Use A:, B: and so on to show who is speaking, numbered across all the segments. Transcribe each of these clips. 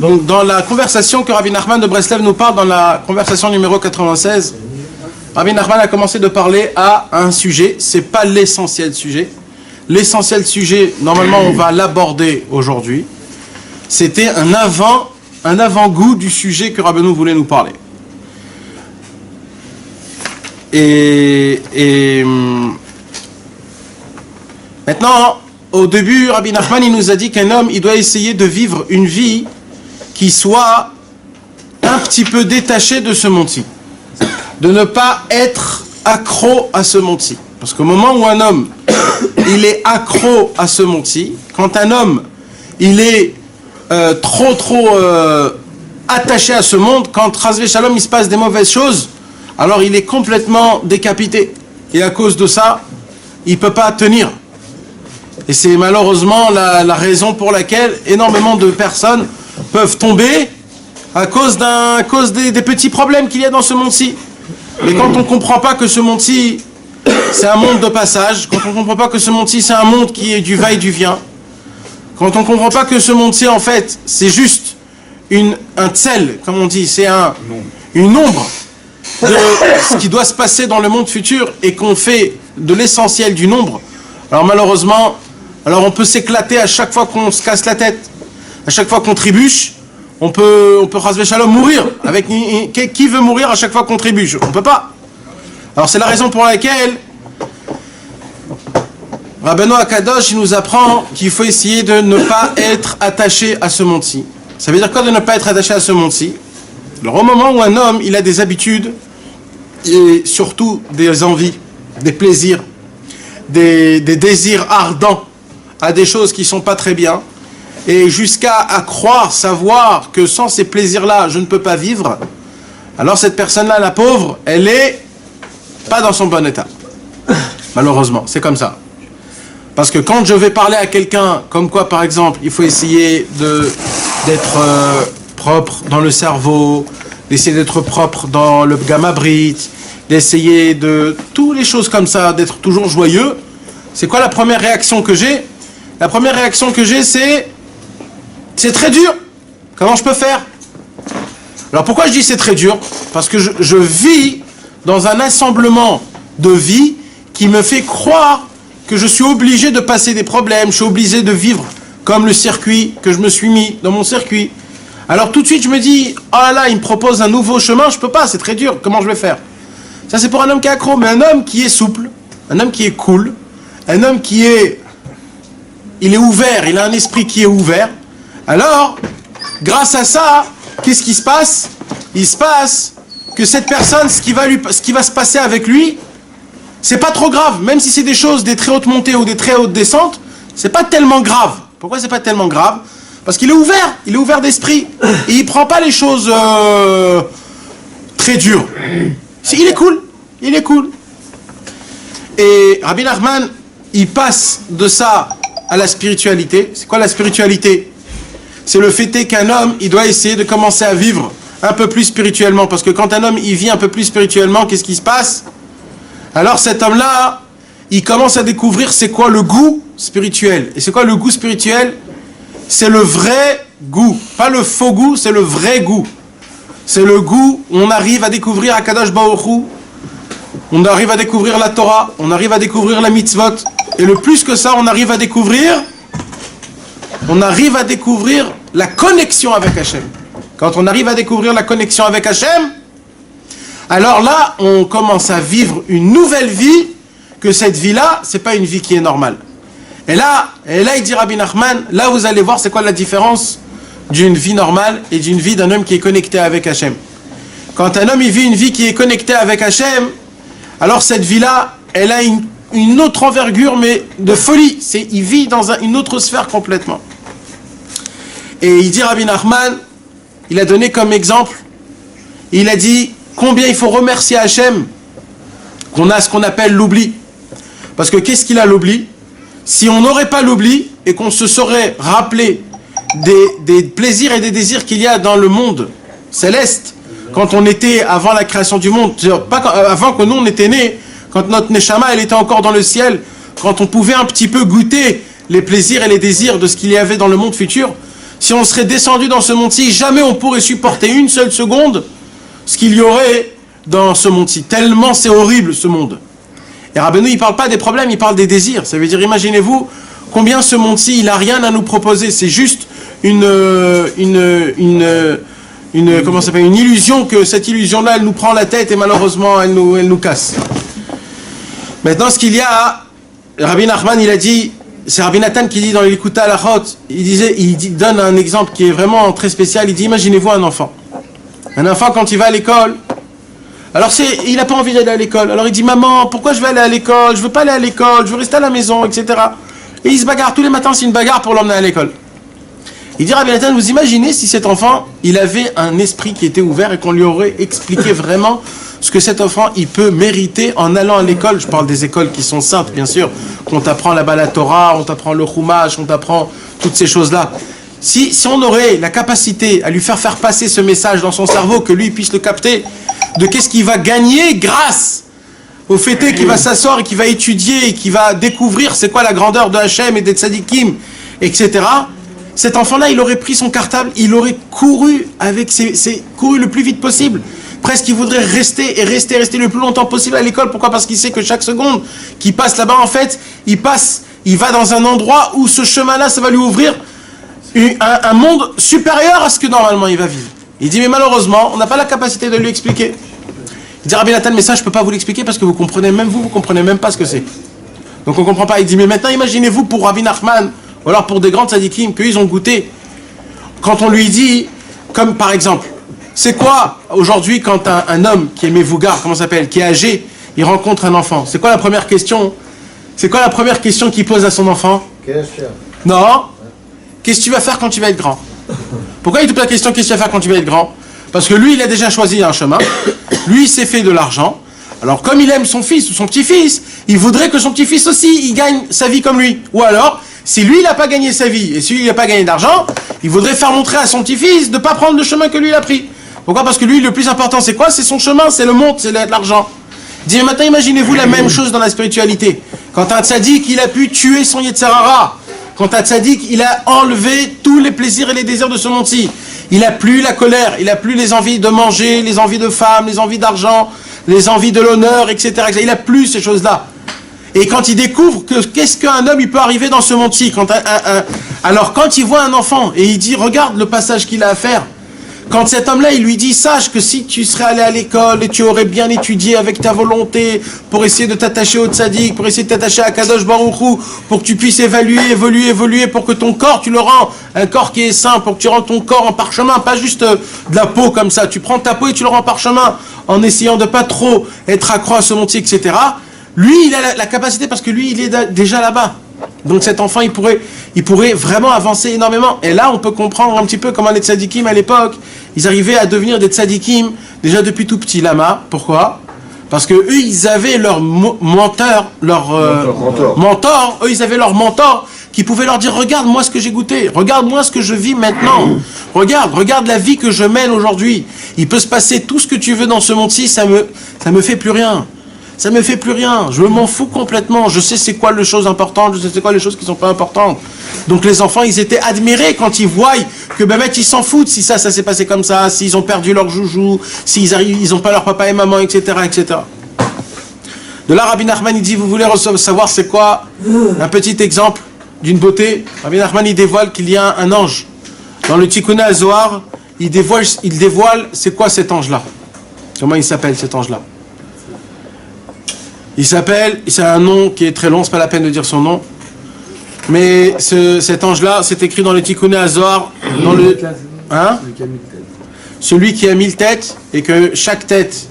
A: Donc dans la conversation que Rabbi Nachman de Breslev nous parle, dans la conversation numéro 96, Rabbi Nachman a commencé de parler à un sujet, c'est pas l'essentiel sujet. L'essentiel sujet, normalement on va l'aborder aujourd'hui. C'était un avant-goût du sujet que Rabbeinu voulait nous parler. Et maintenant, au début, Rabbi Nachman il nous a dit qu'un homme, il doit essayer de vivre une vie qui soit un petit peu détaché de ce monde-ci. De ne pas être accro à ce monde-ci. Parce qu'au moment où un homme, il est accro à ce monde-ci, quand un homme, il est trop attaché à ce monde, quand Chazvé Shalom, il se passe des mauvaises choses, alors il est complètement décapité. Et à cause de ça, il ne peut pas tenir. Et c'est malheureusement la raison pour laquelle énormément de personnes peuvent tomber à cause des petits problèmes qu'il y a dans ce monde-ci. Mais quand on ne comprend pas que ce monde-ci, c'est un monde de passage, quand on ne comprend pas que ce monde-ci, c'est un monde qui est du va et du vient, quand on ne comprend pas que ce monde-ci, en fait, c'est juste un tsel, comme on dit, c'est une ombre de ce qui doit se passer dans le monde futur et qu'on fait de l'essentiel du nombre, alors malheureusement, on peut s'éclater à chaque fois qu'on se casse la tête, à chaque fois qu'on trébuche, on peut Chazvé Shalom mourir. Qui veut mourir à chaque fois qu'on trébuche? On ne peut pas. Alors c'est la raison pour laquelle Rabbeinu Akadosh il nous apprend qu'il faut essayer de ne pas être attaché à ce monde-ci. Ça veut dire quoi de ne pas être attaché à ce monde-ci? Alors au moment où un homme il a des habitudes et surtout des envies, des plaisirs, des désirs ardents à des choses qui ne sont pas très bien, et jusqu'à croire, savoir que sans ces plaisirs-là, je ne peux pas vivre, alors cette personne-là, la pauvre, elle est pas dans son bon état. Malheureusement, c'est comme ça. Parce que quand je vais parler à quelqu'un, comme quoi par exemple, il faut essayer d'être propre dans le cerveau, d'essayer d'être propre dans le gamma brit, d'essayer de toutes les choses comme ça, d'être toujours joyeux, c'est quoi la première réaction que j'ai? La première réaction que j'ai, c'est très dur. Comment je peux faire? Alors pourquoi je dis c'est très dur? Parce que je vis dans un assemblement de vie qui me fait croire que je suis obligé de passer des problèmes, je suis obligé de vivre comme le circuit que je me suis mis dans mon circuit. Alors tout de suite je me dis, oh là, il me propose un nouveau chemin, je peux pas, c'est très dur, comment je vais faire? Ça c'est pour un homme qui est accro, mais un homme qui est souple, un homme qui est cool, un homme qui est... il est ouvert, il a un esprit qui est ouvert. Alors, grâce à ça, qu'est-ce qui se passe? Il se passe que cette personne, ce qui va se passer avec lui, c'est pas trop grave. Même si c'est des choses, des très hautes montées ou des très hautes descentes, c'est pas tellement grave. Pourquoi c'est pas tellement grave? Parce qu'il est ouvert d'esprit. Et il prend pas les choses très dures. Il est cool. Et Rabbi Nachman, il passe de ça à la spiritualité. C'est quoi la spiritualité? C'est le fait qu'un homme, il doit essayer de commencer à vivre un peu plus spirituellement. Parce que quand un homme, il vit un peu plus spirituellement, qu'est-ce qui se passe? Alors cet homme-là, il commence à découvrir c'est quoi le goût spirituel. Et c'est quoi le goût spirituel? C'est le vrai goût. Pas le faux goût, c'est le vrai goût. C'est le goût où on arrive à découvrir Akadosh Baruch Hu, on arrive à découvrir la Torah, on arrive à découvrir la mitzvot. Et le plus que ça, on arrive à découvrir la connexion avec Hachem. Quand on arrive à découvrir la connexion avec Hachem, alors là, on commence à vivre une nouvelle vie, que cette vie-là, c'est pas une vie qui est normale. Et là, il dit Rabbi Nachman, là vous allez voir c'est quoi la différence d'une vie normale et d'une vie d'un homme qui est connecté avec Hachem. Quand un homme il vit une vie qui est connectée avec Hachem, alors cette vie-là, elle a une autre envergure, mais de folie. Il vit dans une autre sphère complètement. Et il dit Rabbi Nachman, il a donné comme exemple, il a dit combien il faut remercier Hachem qu'on a ce qu'on appelle l'oubli. Parce que qu'est-ce qu'il a l'oubli? Si on n'aurait pas l'oubli et qu'on se serait rappelé des plaisirs et des désirs qu'il y a dans le monde céleste, quand on était avant la création du monde, pas avant que nous on était nés, quand notre Neshama elle était encore dans le ciel, quand on pouvait un petit peu goûter les plaisirs et les désirs de ce qu'il y avait dans le monde futur, si on serait descendu dans ce monti, jamais on pourrait supporter une seule seconde ce qu'il y aurait dans ce monti. Tellement c'est horrible ce monde. Et Rabbeinu, il ne parle pas des problèmes, il parle des désirs. Ça veut dire, imaginez-vous combien ce monti, il n'a rien à nous proposer. C'est juste une illusion, que cette illusion-là, elle nous prend la tête et malheureusement, elle nous casse. Maintenant, ce qu'il y a, Rabbi Nachman, il a dit, c'est Rabbi Nathan qui dit dans l'Ikuta Alachot, il donne un exemple qui est vraiment très spécial. Il dit, imaginez-vous un enfant. Un enfant, quand il va à l'école, alors il n'a pas envie d'aller à l'école. Alors il dit, maman, pourquoi je vais aller à l'école? Je veux pas aller à l'école, je veux rester à la maison, etc. Et il se bagarre tous les matins, c'est une bagarre pour l'emmener à l'école. Il dit, Rabbi Nathan, vous imaginez si cet enfant, il avait un esprit qui était ouvert et qu'on lui aurait expliqué vraiment ce que cet enfant, il peut mériter en allant à l'école. Je parle des écoles qui sont saintes, bien sûr, qu'on t'apprend là-bas la Torah, on t'apprend le Chumash, on t'apprend toutes ces choses-là. Si on aurait la capacité à lui faire passer ce message dans son cerveau, que lui puisse le capter, de qu'est-ce qu'il va gagner grâce au fait qu'il va s'asseoir et qu'il va étudier et qu'il va découvrir c'est quoi la grandeur de Hachem et des tzadikim, etc. Cet enfant-là, il aurait pris son cartable, il aurait couru couru le plus vite possible. Presque il voudrait rester le plus longtemps possible à l'école. Pourquoi? Parce qu'il sait que chaque seconde qu'il passe là-bas, en fait, il va dans un endroit où ce chemin-là, ça va lui ouvrir un monde supérieur à ce que normalement il va vivre. Il dit, mais malheureusement, on n'a pas la capacité de lui expliquer. Il dit, Rabbi Nathan, mais ça, je ne peux pas vous l'expliquer parce que vous comprenez même pas ce que c'est. Donc on ne comprend pas. Il dit, mais maintenant, imaginez-vous pour Rabbi Nachman, ou alors pour des grands tzadikim, qu'ils ont goûté. Quand on lui dit, comme par exemple, c'est quoi aujourd'hui quand un homme qui est mévougar, comment ça s'appelle, qui est âgé, il rencontre un enfant? C'est quoi la première question? C'est quoi la première question qu'il pose à son enfant? Non. Qu'est-ce que tu vas faire quand tu vas être grand? Pourquoi il te pose la question qu'est-ce que tu vas faire quand tu vas être grand? Parce que lui, il a déjà choisi un chemin. Lui, il s'est fait de l'argent. Alors, comme il aime son fils ou son petit-fils, il voudrait que son petit-fils aussi, il gagne sa vie comme lui. Ou alors, si lui, il n'a pas gagné sa vie et si lui, il n'a pas gagné d'argent, il voudrait faire montrer à son petit-fils de ne pas prendre le chemin que lui, il a pris. Pourquoi? Parce que lui, le plus important, c'est quoi? C'est son chemin, c'est le monde, c'est l'argent. Dis, mais maintenant, imaginez-vous la même chose dans la spiritualité. Quand un tzaddik, il a pu tuer son Yetzer Hara. Quand un tzaddik, il a enlevé tous les plaisirs et les désirs de ce monde-ci. Il n'a plus la colère, il n'a plus les envies de manger, les envies de femmes, les envies d'argent, les envies de l'honneur, etc. Il n'a plus ces choses-là. Et quand il découvre qu'est-ce qu'un homme il peut arriver dans ce monde-ci, alors quand il voit un enfant et il dit regarde le passage qu'il a à faire, quand cet homme-là il lui dit sache que si tu serais allé à l'école et tu aurais bien étudié avec ta volonté pour essayer de t'attacher au tzaddik, pour essayer de t'attacher à Kadosh Baruch Hu, pour que tu puisses évoluer, pour que ton corps tu le rends un corps qui est sain, pour que tu rends ton corps en parchemin, pas juste de la peau comme ça, tu prends ta peau et tu le rends en parchemin en essayant de pas trop être accro à ce monde-ci, etc. Lui, il a la capacité parce que lui, il est déjà là-bas. Donc cet enfant, il pourrait vraiment avancer énormément. Et là, on peut comprendre un petit peu comment les tzadikim à l'époque, ils arrivaient à devenir des tzadikim déjà depuis tout petit. Lama, pourquoi? Parce que eux, ils avaient leur mentor, eux, ils avaient leur mentor qui pouvait leur dire regarde-moi ce que j'ai goûté, regarde-moi ce que je vis maintenant, regarde la vie que je mène aujourd'hui. Il peut se passer tout ce que tu veux dans ce monde-ci, ça me fait plus rien. Ça me fait plus rien, je m'en fous complètement, je sais c'est quoi les choses importantes, je sais c'est quoi les choses qui sont pas importantes. Donc les enfants, ils étaient admirés quand ils voient que ils s'en foutent si ça s'est passé comme ça, s'ils ont perdu leur joujou, s'ils arrivent, ils n'ont pas leur papa et maman, etc., etc. De là, Rabbi Nachman, il dit, vous voulez savoir c'est quoi un petit exemple d'une beauté? Rabbi Nachman, il dévoile qu'il y a un ange. Dans le Tikkun HaZohar, il dévoile c'est quoi cet ange-là? Comment il s'appelle cet ange-là? Il s'appelle, c'est un nom qui est très long, c'est pas la peine de dire son nom. Mais cet ange-là, c'est écrit dans le Tikkun HaZohar, dans le... Hein? Celui qui a 1000 têtes, et que chaque tête,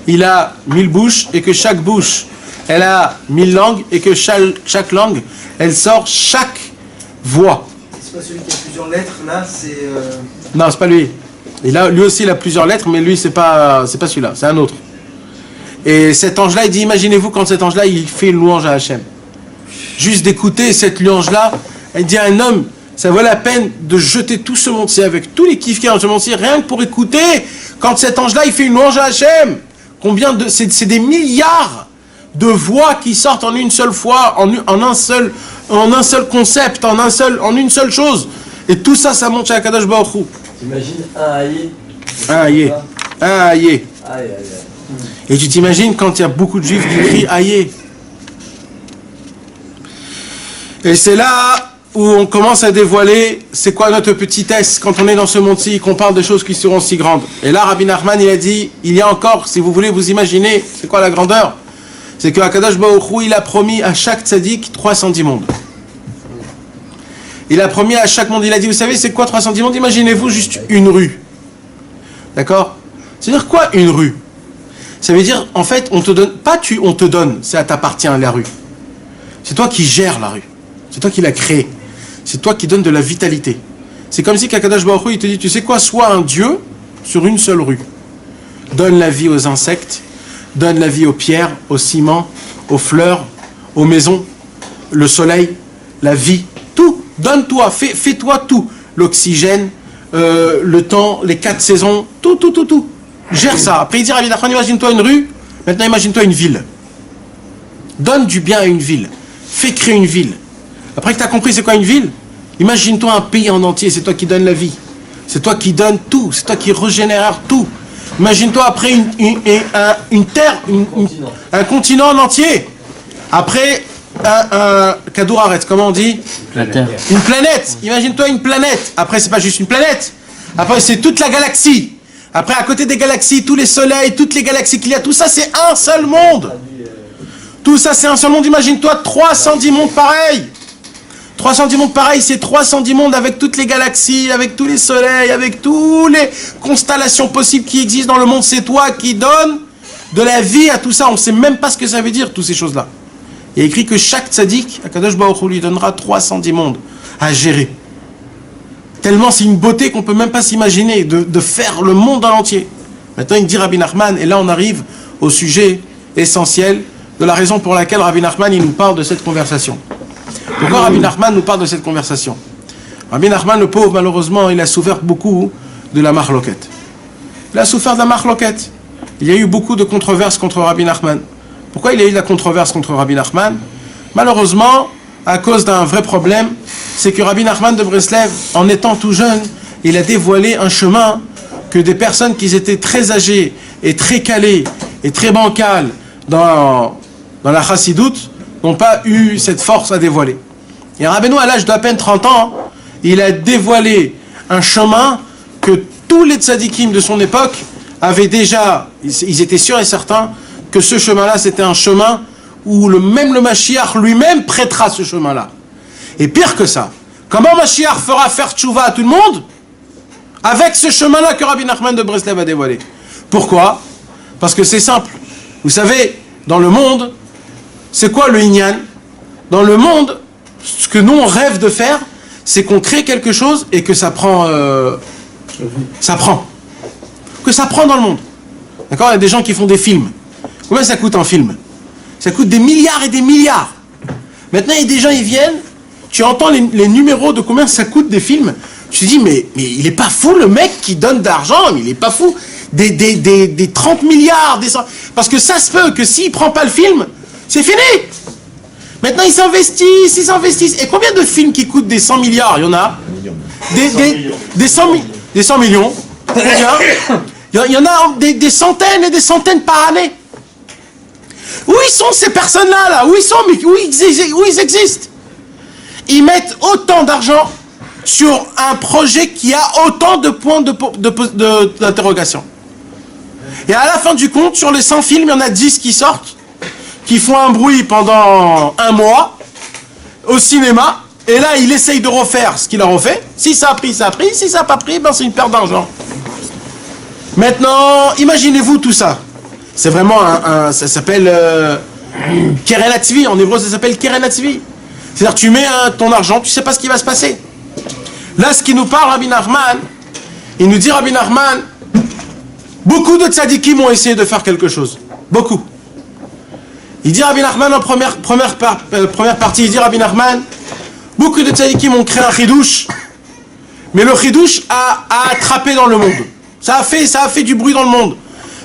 A: il a 1000 bouches, et que chaque bouche, elle a 1000 langues, et que chaque langue, elle sort chaque voix.
B: C'est pas celui qui a plusieurs lettres, là, c'est...
A: Non, c'est pas lui. Lui aussi, il a plusieurs lettres, mais lui, c'est pas celui-là, c'est un autre. Et cet ange-là, il dit, imaginez-vous quand cet ange-là, il fait une louange à Hachem. Juste d'écouter cette louange-là, elle dit à un homme, ça vaut la peine de jeter tout ce monde-ci avec tous les kiffs qu'il y a dans ce monde-ci, rien que pour écouter quand cet ange-là, il fait une louange à Hachem. C'est des milliards de voix qui sortent en une seule fois, en un seul concept, en une seule chose. Et tout ça, ça monte chez Akadosh Baruch Hu.
C: T'imagines un haïe.
A: Un aïe. Un aïe.
C: Aïe, aïe, aïe.
A: Et tu t'imagines quand il y a beaucoup de juifs qui crient aïe. Et c'est là où on commence à dévoiler c'est quoi notre petitesse quand on est dans ce monde-ci, qu'on parle de choses qui seront si grandes. Et là, Rabbi Nachman, il a dit, il y a encore, si vous voulez vous imaginer, c'est quoi la grandeur? C'est que Akadosh Baruch Hu, il a promis à chaque tzaddik 310 mondes. Il a promis à chaque monde, il a dit, vous savez, c'est quoi 310 mondes? Imaginez-vous juste une rue. D'accord? C'est-à-dire quoi une rue? Ça veut dire, en fait, on te donne, pas tu, on te donne, ça t'appartient la rue. C'est toi qui gères la rue. C'est toi qui l'as créée. C'est toi qui donne de la vitalité. C'est comme si Kakadosh Baruch Hu, il te dit, tu sais quoi, sois un dieu sur une seule rue. Donne la vie aux insectes, donne la vie aux pierres, au ciment, aux fleurs, aux maisons, le soleil, la vie, tout. Donne-toi, fais-toi tout. L'oxygène, le temps, les 4 saisons, tout. Gère ça. Après, il dit, Rabbi Nachman, imagine-toi une rue, maintenant imagine-toi une ville. Donne du bien à une ville. Fais créer une ville. Après que tu as compris c'est quoi une ville, imagine-toi un pays en entier, c'est toi qui donnes la vie. C'est toi qui donnes tout, c'est toi qui régénère tout. Imagine-toi après une terre, un continent en entier. Après un Kaduraret, comment on dit? Une planète. Imagine-toi une planète. Après c'est pas juste une planète. Après c'est toute la galaxie. Après à côté des galaxies, tous les soleils, toutes les galaxies qu'il y a, tout ça c'est un seul monde. Tout ça c'est un seul monde. Imagine-toi 310 mondes pareils. 310 mondes pareils, c'est 310 mondes avec toutes les galaxies, avec tous les soleils, avec toutes les constellations possibles qui existent dans le monde. C'est toi qui donnes de la vie à tout ça. On ne sait même pas ce que ça veut dire, toutes ces choses-là. Il y a écrit que chaque tzaddik, Akadosh Baruch Hu lui donnera 310 mondes à gérer. Tellement c'est une beauté qu'on ne peut même pas s'imaginer de faire le monde en entier. Maintenant, il dit Rabbi Nachman, et là on arrive au sujet essentiel de la raison pour laquelle Rabbi Nachman il nous parle de cette conversation. Pourquoi Rabbi Nachman nous parle de cette conversation? Rabbi Nachman, le pauvre, malheureusement, il a souffert beaucoup de la marloquette. Il a souffert de la marloquette. Il y a eu beaucoup de controverses contre Rabbi Nachman. Pourquoi il y a eu de la controverse contre Rabbi Nachman? Malheureusement, à cause d'un vrai problème, c'est que Rabbi Nachman de Breslev, en étant tout jeune, il a dévoilé un chemin que des personnes qui étaient très âgées et très calées et très bancales dans la chassidoute n'ont pas eu cette force à dévoiler. Et Rabbeinu, à l'âge d'à peine 30 ans, il a dévoilé un chemin que tous les tzadikim de son époque avaient déjà, ils étaient sûrs et certains que ce chemin-là, c'était un chemin où le Mashiach lui-même prêtera ce chemin-là. Et pire que ça, comment Mashiach fera faire tchouva à tout le monde? Avec ce chemin-là que Rabbi Nachman de Breslev a dévoilé. Pourquoi? Parce que c'est simple. Vous savez, dans le monde, c'est quoi le Inyan? Dans le monde, ce que nous on rêve de faire, c'est qu'on crée quelque chose et que ça prend. Que ça prend dans le monde. D'accord? Il y a des gens qui font des films. Combien ça coûte un film? Ça coûte des milliards et des milliards. Maintenant, il y a des gens, ils viennent, tu entends les numéros de combien ça coûte des films. Tu te dis, mais il est pas fou le mec qui donne d'argent, mais il est pas fou. Des 30 milliards, parce que ça se peut que s'il prend pas le film, c'est fini. Maintenant, ils s'investissent. Et combien de films qui coûtent des 100 milliards? Il y en a des 100 millions. Il y en a des centaines et des centaines par année. Où ils sont ces personnes-là là? Où ils sont? Mais où ils existent? Ils mettent autant d'argent sur un projet qui a autant de points d'interrogation. Et à la fin du compte, sur les 100 films, il y en a 10 qui sortent, qui font un bruit pendant un mois au cinéma, et là, il essaye de refaire ce qu'il a refait. Si ça a pris, ça a pris. Si ça n'a pas pris, ben c'est une perte d'argent. Maintenant, imaginez-vous tout ça. C'est vraiment ça s'appelle Keren Hatzvi. En hébreu, ça s'appelle Keren Hatzvi. C'est-à-dire, tu mets ton argent, tu ne sais pas ce qui va se passer. Là, ce qui nous parle Rabbi Nachman, il nous dit Rabbi Nachman, beaucoup de tzadikim ont essayé de faire quelque chose. Beaucoup. Il dit Rabbi Nachman en première partie, il dit Rabbi Nachman, beaucoup de tzadikim ont créé un chidouche, mais le chidouche a attrapé dans le monde. Ça a fait du bruit dans le monde.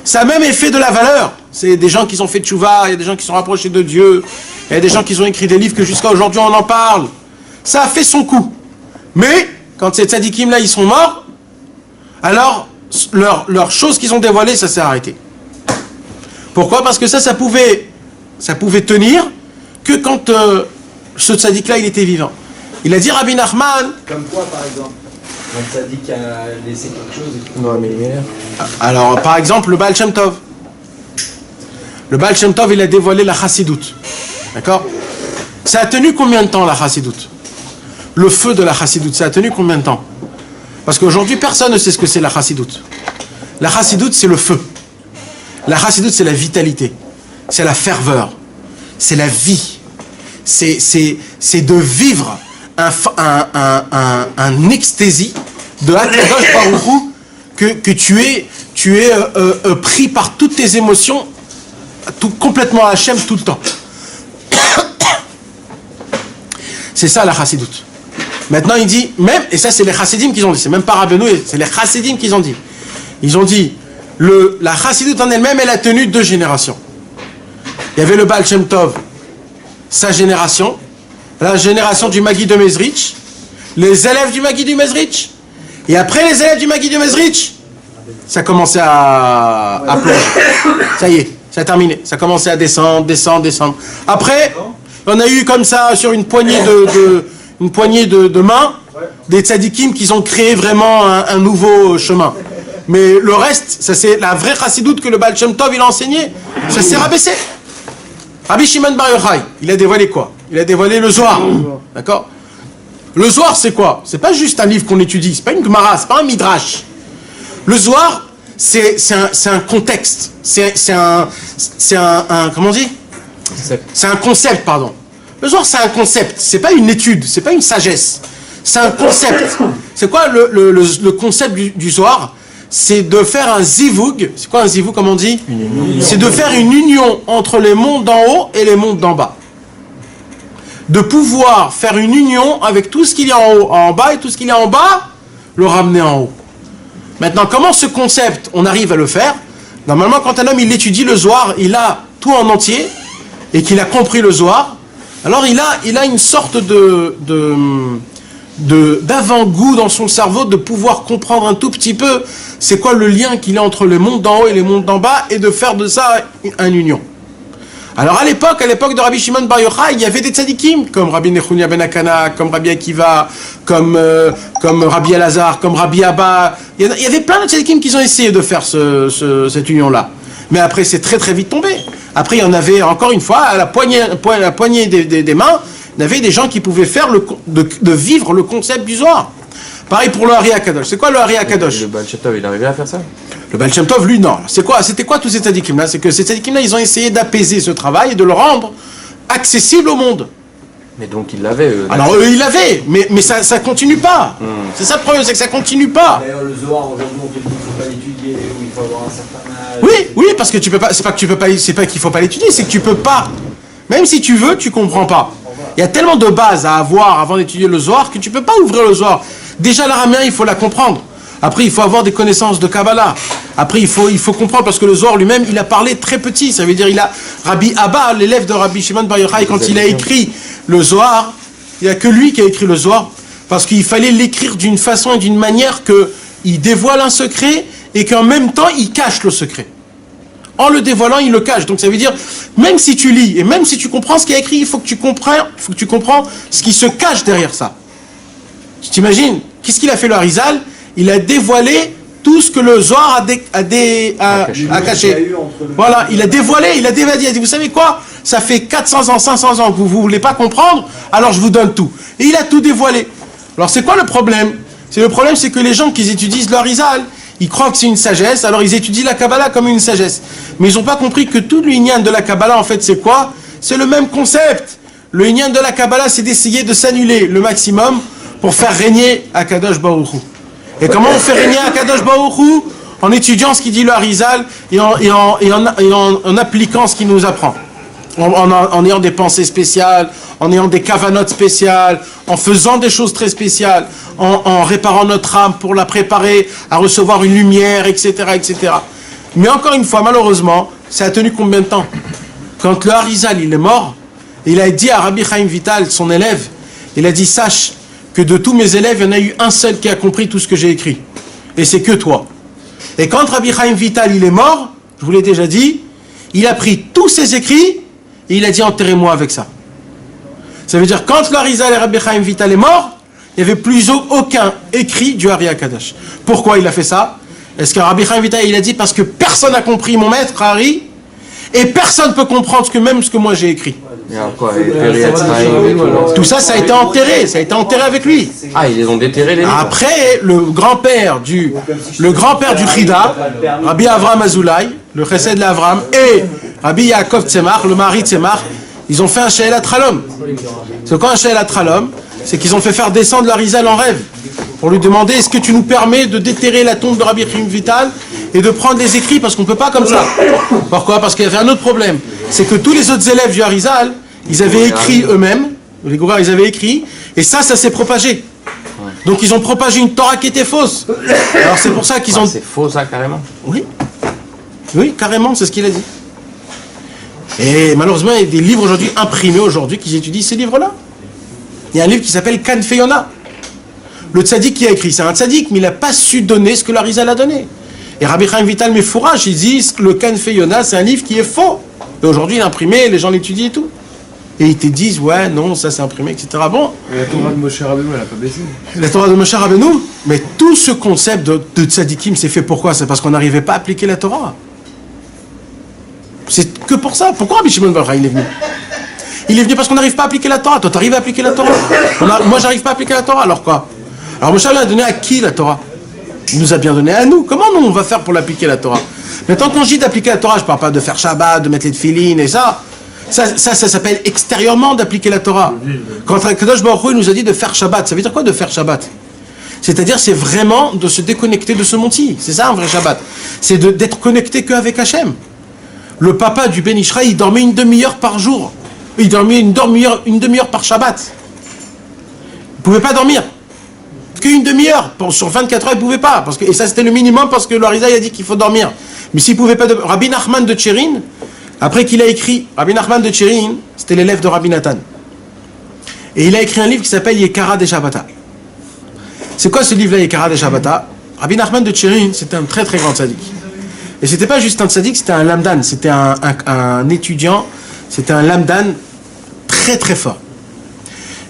A: Ça a même fait de la valeur. C'est des gens qui ont fait tchouva, il y a des gens qui sont rapprochés de Dieu, il y a des gens qui ont écrit des livres que jusqu'à aujourd'hui on en parle. Ça a fait son coup. Mais quand ces tzadikim-là, ils sont morts, alors leurs choses qu'ils ont dévoilées, ça s'est arrêté. Pourquoi? Parce que ça pouvait tenir que quand ce tzaddik-là, il était vivant. Il a dit Rabbi Nachman.
C: Comme quoi, par exemple? Un tzaddik a laissé quelque chose et
D: Non, mais
A: Alors, par exemple, le Baal Shem Tov. Le Baal Shem Tov, il a dévoilé la chassidoute. D'accord? Ça a tenu combien de temps, la chassidoute? Le feu de la chassidoute, ça a tenu combien de temps? Parce qu'aujourd'hui, personne ne sait ce que c'est la chassidoute. La chassidoute, c'est le feu. La chassidoute, c'est la vitalité. C'est la ferveur. C'est la vie. C'est de vivre un extasie de Akadosh Baruch Hu que tu es pris par toutes tes émotions, complètement à Hachem tout le temps. C'est ça la chassidoute. Maintenant il dit, même, et ça c'est les chassidim qui ont dit, c'est même pas Rabbeinu, c'est les chassidim qui ont dit. Ils ont dit, la chassidoute en elle-même, elle a tenu 2 générations. Il y avait le Baal Shem Tov, sa génération, la génération du Magid de Mezrich, les élèves du Magid de Mezrich, et après les élèves du Magid de Mezrich, ça a commencé à plonger. Ça y est, ça a terminé. Ça a commencé à descendre. Après, on a eu comme ça, sur une poignée de mains, des tzadikim qui ont créé vraiment un nouveau chemin. Mais le reste, ça c'est la vraie chassidoute que le Baal Shem Tov il a enseigné, ça s'est rabaissé. Rabbi Shimon Bar Yochai, il a dévoilé quoi? Il a dévoilé le Zohar. D'accord? Le Zohar, c'est quoi? C'est pas juste un livre qu'on étudie, c'est pas une Gemara, c'est pas un Midrash. Le Zohar, c'est un contexte. C'est un comment on dit? C'est un concept, pardon. Le Zohar, c'est un concept. C'est pas une étude, c'est pas une sagesse. C'est un concept. C'est quoi le concept du Zohar? C'est de faire un zivug. C'est quoi un zivug, comme on dit? C'est de faire une union entre les mondes d'en haut et les mondes d'en bas. De pouvoir faire une union avec tout ce qu'il y a en haut, en bas, et tout ce qu'il y a en bas, le ramener en haut. Maintenant, comment ce concept, on arrive à le faire? Normalement, quand un homme, il étudie le Zohar, il a tout en entier, et qu'il a compris le Zohar, alors il a une sorte d'avant-goût dans son cerveau de pouvoir comprendre un tout petit peu c'est quoi le lien qu'il y a entre les mondes d'en haut et les mondes d'en bas, et de faire de ça une union. Alors à l'époque de Rabbi Shimon Bar Yochai, il y avait des tzadikim, comme Rabbi Nechunia ben Akana, comme Rabbi Akiva, comme Rabbi Elazar, comme Rabbi Abba. Il y avait plein de tzadikim qui ont essayé de faire cette union-là. Mais après, c'est très très vite tombé. Après, il y en avait, encore une fois, à la poignée des mains, il y avait des gens qui pouvaient faire de vivre le concept du Zohar. Pareil pour le Hari HaKadosh. C'est quoi le Hari HaKadosh?
D: Le Baal Shem Tov, il arrivait à faire ça?
A: Le Baal Shem Tov, lui, non. C'était quoi tous ces tzadikim-là? C'est que ces tzadikim-là, ils ont essayé d'apaiser ce travail et de le rendre accessible au monde.
D: Mais donc ils l'avaient.
A: Alors eux, ils l'avaient, mais ça continue pas. C'est ça le problème, c'est que ça continue pas.
C: D'ailleurs, le Zohar, aujourd'hui, on te dit qu'il ne faut pas l'étudier, ou il faut avoir un certain âge.
A: Oui, parce que tu peux pas. C'est pas qu'il faut pas l'étudier, c'est que tu peux pas. Même si tu veux, tu comprends pas. Il y a tellement de bases à avoir avant d'étudier le Zohar que tu peux pas ouvrir le Zohar. Déjà l'araméen, il faut la comprendre. Après, il faut avoir des connaissances de Kabbalah. Après, il faut comprendre, parce que le Zohar lui-même, il a parlé très petit. Ça veut dire, Rabbi Abba, l'élève de Rabbi Shimon Bar Yochai, quand il a écrit le Zohar, il n'y a que lui qui a écrit le Zohar, parce qu'il fallait l'écrire d'une façon et d'une manière qu'il dévoile un secret, et qu'en même temps, il cache le secret. En le dévoilant, il le cache. Donc ça veut dire, même si tu lis, et même si tu comprends ce qu'il y a écrit, il faut que tu comprends ce qui se cache derrière ça. Tu t'imagines? Qu'est-ce qu'il a fait le Harizal? Il a dévoilé tout ce que le Zohar a caché. Voilà, il a dévoilé, il a dit, vous savez quoi? Ça fait 400 ans, 500 ans que vous ne voulez pas comprendre, alors je vous donne tout. Et il a tout dévoilé. Alors c'est quoi le problème? Le problème, c'est que les gens qui étudient le Harizal, ils croient que c'est une sagesse, alors ils étudient la Kabbalah comme une sagesse. Mais ils n'ont pas compris que tout le inyan de la Kabbalah, en fait, c'est quoi? C'est le même concept. Le inyan de la Kabbalah, c'est d'essayer de s'annuler le maximum pour faire régner Akadosh Baruch Hu. Et comment on fait régner Akadosh Baruch Hu? En étudiant ce qu'il dit le Harizal et en appliquant ce qu'il nous apprend. En ayant des pensées spéciales, en ayant des kavanotes spéciales, en faisant des choses très spéciales, en réparant notre âme pour la préparer à recevoir une lumière, etc., etc. Mais encore une fois, malheureusement, ça a tenu combien de temps? Quand le Harizal, il est mort, il a dit à Rabbi Chaim Vital, son élève, il a dit, sache que de tous mes élèves, il y en a eu un seul qui a compris tout ce que j'ai écrit. Et c'est que toi. Et quand Rabbi Chaim Vital, il est mort, je vous l'ai déjà dit, il a pris tous ses écrits et il a dit enterrez-moi avec ça. Ça veut dire quand le Harizal et Rabbi Chaim Vital est mort, il n'y avait plus aucun écrit du Hari HaKadosh. Pourquoi il a fait ça? Est-ce que Rabbi Chaim Vital, il a dit parce que personne n'a compris mon maître, Hari, et personne ne peut comprendre ce que moi j'ai écrit.
D: Et alors quoi, et Peri Hatzmaïm et tout.
A: Tout ça, ça a été enterré avec lui.
D: Ah, ils les ont déterrés, les livres.
A: Après, le grand-père du Chida, Rabbi Avram Azoulay, le Chesed l'Avram, et Rabbi Yaakov Tzemach, le mari Tzemach, ils ont fait un She'elat Halom. C'est quoi un She'elat Halom? C'est qu'ils ont fait faire descendre l'Arizal en rêve pour lui demander est-ce que tu nous permets de déterrer la tombe de Rabbi Chaim Vital et de prendre les écrits parce qu'on ne peut pas comme ça. Pourquoi? Parce qu'il y avait un autre problème. C'est que tous les autres élèves du Harizal, ils avaient écrit eux-mêmes, les gouverneurs, ils avaient écrit, et ça s'est propagé. Donc ils ont propagé une Torah qui était fausse. Alors c'est pour ça qu'ils ont...
D: C'est faux ça, carrément.
A: Oui. Oui, carrément, c'est ce qu'il a dit. Et malheureusement, il y a des livres aujourd'hui imprimés aujourd'hui qui étudient ces livres-là. Il y a un livre qui s'appelle Kanfei Yona. Le tzaddik qui a écrit, c'est un tzaddik, mais il n'a pas su donner ce que l'Arizal a donné. Et Rabbi Chaim Vital Mefourach, ils disent que le Kanfei Yona, c'est un livre qui est faux. Et aujourd'hui, il est imprimé, les gens l'étudient et tout. Et ils te disent, ouais, non, ça c'est imprimé, etc. Bon.
C: Et la Torah de Moshe Rabbeinu, elle n'a pas baissé.
A: La Torah de Moshe Rabbeinu, mais tout ce concept de tzaddikim, c'est fait pourquoi? C'est parce qu'on n'arrivait pas à appliquer la Torah. C'est que pour ça. Pourquoi Rabbi Shimon Bar Yochai, il est venu? Il est venu parce qu'on n'arrive pas à appliquer la Torah. Toi, tu arrives à appliquer la Torah. Moi, j'arrive pas à appliquer la Torah. Alors quoi? Alors Moshe a donné à qui la Torah? Il nous a bien donné à nous. Comment nous, on va faire pour l'appliquer la Torah? Maintenant, quand je dis d'appliquer la Torah, je ne parle pas de faire Shabbat, de mettre les tefillin et ça. Ça s'appelle extérieurement d'appliquer la Torah. Quand Kadosh Baruch Hu, il nous a dit de faire Shabbat, ça veut dire quoi de faire Shabbat? C'est-à-dire, c'est vraiment de se déconnecter de ce monde-ci. C'est ça un vrai Shabbat. C'est d'être connecté qu'avec Hachem. Le papa du Ben Ishraï, il dormait une demi-heure par jour. Il dormait une demi-heure par Shabbat. Il ne pouvait pas dormir. Qu'une demi-heure. Sur 24 heures, il ne pouvait pas. Et ça, c'était le minimum parce que l'Arizal a dit qu'il faut dormir. Mais s'il ne pouvait pas... Rabbi Nachman de Tchérin, après qu'il a écrit... Rabbi Nachman de Tchérin, c'était l'élève de Rabbi Nathan. Et il a écrit un livre qui s'appelle Yekara de Shabbata. C'est quoi ce livre-là, Yekara de Shabbata? Rabbi Nachman de Tchérin, c'était un très très grand tzaddik. Et c'était pas juste un tzaddik, c'était un lamdan. C'était un étudiant, c'était un lamdan très très fort.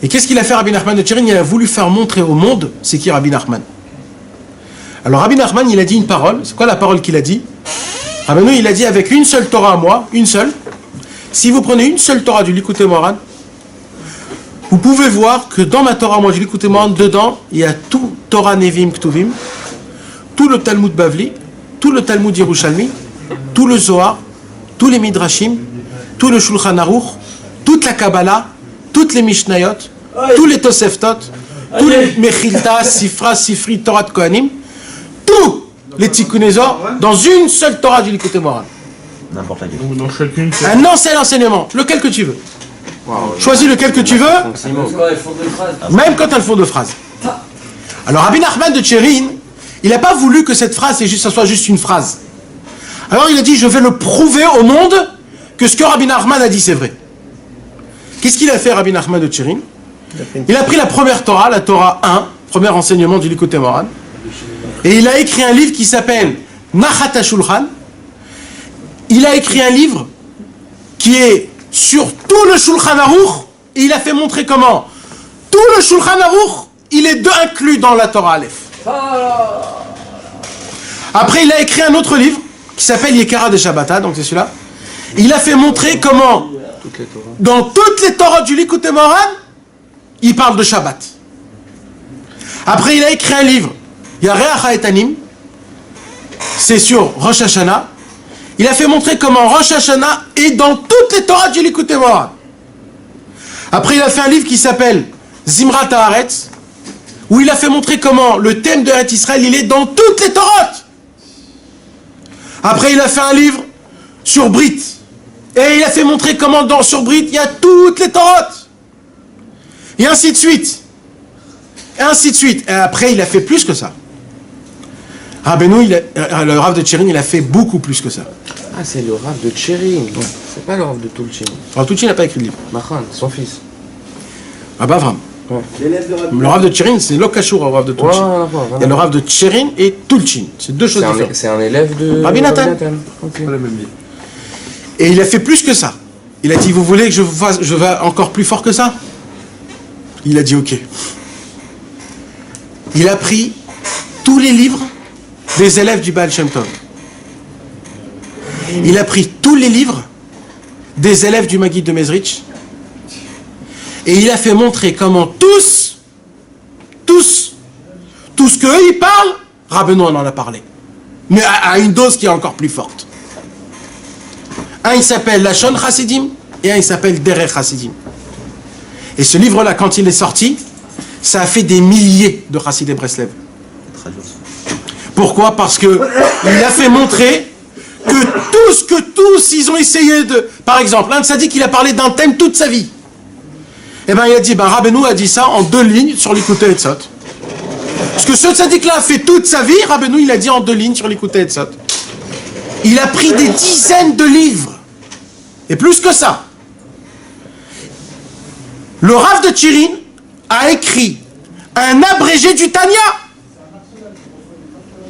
A: Et qu'est-ce qu'il a fait Rabbi Nachman de Tchérin? Il a voulu faire montrer au monde c'est qui Rabbi Nachman. Alors Rabbi Nachman, il a dit une parole. C'est quoi la parole qu'il a dit? Rabbeinu, il a dit avec une seule Torah à moi, une seule. Si vous prenez une seule Torah du Likutei Moharan, vous pouvez voir que dans ma Torah, moi du Likutei Moharan, dedans, il y a tout Torah Nevim Ktuvim, tout le Talmud Bavli, tout le Talmud Yerushalmi, tout le Zohar, tous les Midrashim, tout le Shulchan Aruch, toute la Kabbalah, toutes les Mishnayot, tous les Toseftot, tous les Mechilta, Sifra, Sifri, Torah de Kohanim, tous les Tikkunei Zohar, dans une seule Torah du Likutei Moharan.
E: N'importe laquelle.
C: Donc chacune, c'est...
A: Un seul enseignement, lequel que tu veux. Choisis lequel que tu veux, même quand elles font deux phrases. Alors Rabbi Nachman de Tchérin, il n'a pas voulu que cette phrase, ça soit juste une phrase. Alors il a dit, je vais le prouver au monde que ce que Rabbi Nachman a dit, c'est vrai. Qu'est-ce qu'il a fait, Rabbi Nachman de Tchérin? Il a pris la première Torah, la Torah 1, premier enseignement du Likutei Moharan, et il a écrit un livre qui s'appelle Nachat HaShulchan. Il a écrit un livre qui est sur tout le Shulchan Aruch, et il a fait montrer comment tout le Shulchan Aruch, il est inclus dans la Torah Aleph. Après, il a écrit un autre livre qui s'appelle Yekara de Shabbata, donc c'est celui-là. Il a fait montrer comment dans toutes les Torahs du Likutei Moharan, il parle de Shabbat. Après, il a écrit un livre, Yareach HaEtanim, c'est sur Rosh Hashanah. Il a fait montrer comment Rosh Hashanah est dans toutes les Torahs du Likutei Moharan. Après, il a fait un livre qui s'appelle Zimrat Haaretz, où il a fait montrer comment le thème de Eretz Israël, il est dans toutes les Torahs. Après, il a fait un livre sur Brit. Et il a fait montrer comment sur Brit, il y a toutes les Torahs. Et ainsi de suite. Et ainsi de suite. Et après, il a fait plus que ça. Rabbeinu, le Rav de Tchérin, il a fait beaucoup plus que ça.
D: Ah, c'est le Rav de Tchérin. C'est pas le Rav de Tulchin.
A: Rav Tulchin n'a pas écrit le livre.
D: Machan, son fils.
A: Rav Avram.
C: L'élève de Rabbi.
A: Le Rav de Tchérin, c'est l'Okashur au Rav de Tulchin.
D: Voilà,
A: Il y a le Rav de Tchérin et Tulchin. C'est deux choses différentes.
D: c'est un élève de
A: Rabbi Nathan.
D: Ok.
E: Pas la même vie.
A: Et il a fait plus que ça. Il a dit, vous voulez que je vais encore plus fort que ça? Il a dit, ok. Il a pris tous les livres des élèves du Baal Shem Tov. Il a pris tous les livres des élèves du Maguid de Mezrich. Et il a fait montrer comment tout ce qu'eux ils parlent, Rabbeinu en a parlé. Mais à une dose qui est encore plus forte. Un il s'appelle Lashon Chassidim et un il s'appelle Derer Chassidim. Et ce livre-là, quand il est sorti, ça a fait des milliers de Chassidé Breslev. Pourquoi? Parce que il a fait montrer que tous, ils ont essayé de... Par exemple, un tzaddik, il a parlé d'un thème toute sa vie. Eh bien, il a dit, Rabbeinu a dit ça en 2 lignes sur l'Ikutei Etzot. Parce que ce tzaddik-là a fait toute sa vie, Rabbeinu, il a dit en 2 lignes sur l'Ikutei Etzot. Il a pris des dizaines de livres. Et plus que ça. Le Rav de Tchérin a écrit un abrégé du Tanya.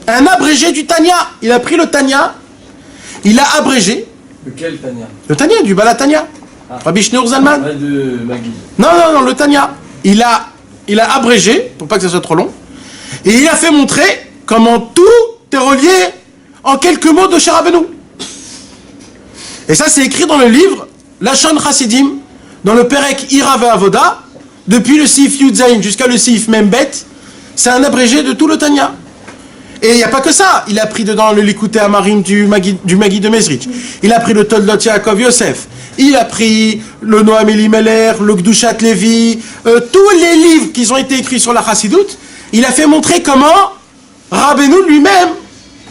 A: Un abrégé du Tanya. Il a pris le Tanya, il a abrégé.
C: Lequel, Tania?
A: Le Tanya, du Balatanya. Rabbi Shneur Zalman.
C: Pas de Magui.
A: Non, le Tanya. Il a abrégé, pour pas que ça soit trop long. Et il a fait montrer comment tout est relié en quelques mots de Cher Rabbeinu. Et ça, c'est écrit dans le livre Lashon Chassidim, dans le Perek Ira Ve'avoda, depuis le Sif Yud Zayin jusqu'à le Sif Membet. C'est un abrégé de tout le Tanya. Et il n'y a pas que ça. Il a pris dedans le Likutei Amarim du Maguid de Mezrich. Il a pris le Toldot Yaakov Yosef. Il a pris le Noam Elimelech, le Gdushat Levi, tous les livres qui ont été écrits sur la Chassidoute. Il a fait montrer comment Rabbeinu lui-même,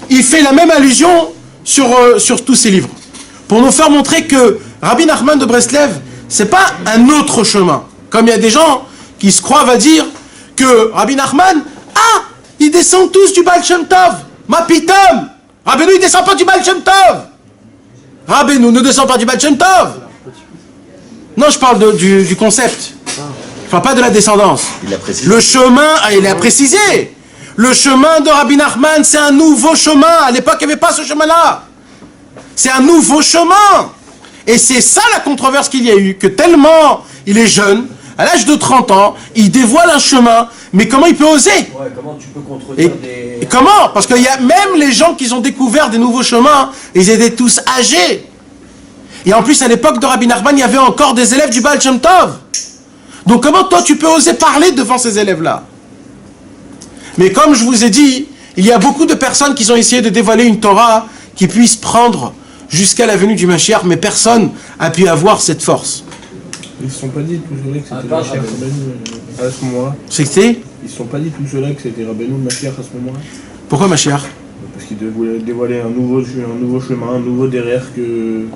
A: il fait la même allusion sur tous ces livres. Pour nous faire montrer que Rabbi Nachman de Breslev, c'est pas un autre chemin. Comme il y a des gens qui se croient à dire que Rabbi Nachman, ils descendent tous du Baal Shem Tov. Ma pitom. Rabbeinu, il descend pas du Baal Shem Tov. Rabbeinu ne descend pas du Baal Shem Tov. Non, je parle du concept. Je parle pas de la descendance.
E: Il a précisé.
A: Le chemin, il a précisé. Le chemin de Rabbi Nachman, c'est un nouveau chemin. À l'époque, il n'y avait pas ce chemin-là. C'est un nouveau chemin. Et c'est ça la controverse qu'il y a eu, que tellement il est jeune, à l'âge de 30 ans, il dévoile un chemin, mais comment il peut oser?
C: Ouais, comment tu peux contredire
A: Et comment? Parce qu'il y a même les gens qui ont découvert des nouveaux chemins, ils étaient tous âgés. Et en plus, à l'époque de Rabbi Nachman, il y avait encore des élèves du Baal Shem Tov. Donc comment toi tu peux oser parler devant ces élèves-là? Mais comme je vous ai dit, il y a beaucoup de personnes qui ont essayé de dévoiler une Torah qui puisse prendre jusqu'à la venue du Mashiach, mais personne n'a pu avoir cette force.
F: Ils ne se sont pas dit tout cela que c'était Mashiach à ce moment-là.
A: C'était?
F: Ils ne se sont pas dit tout cela que c'était Rabbeinu Mashiach à ce moment-là.
A: Pourquoi Mashiach?
F: Parce qu'ils voulaient dévoiler un nouveau chemin, un nouveau derrière que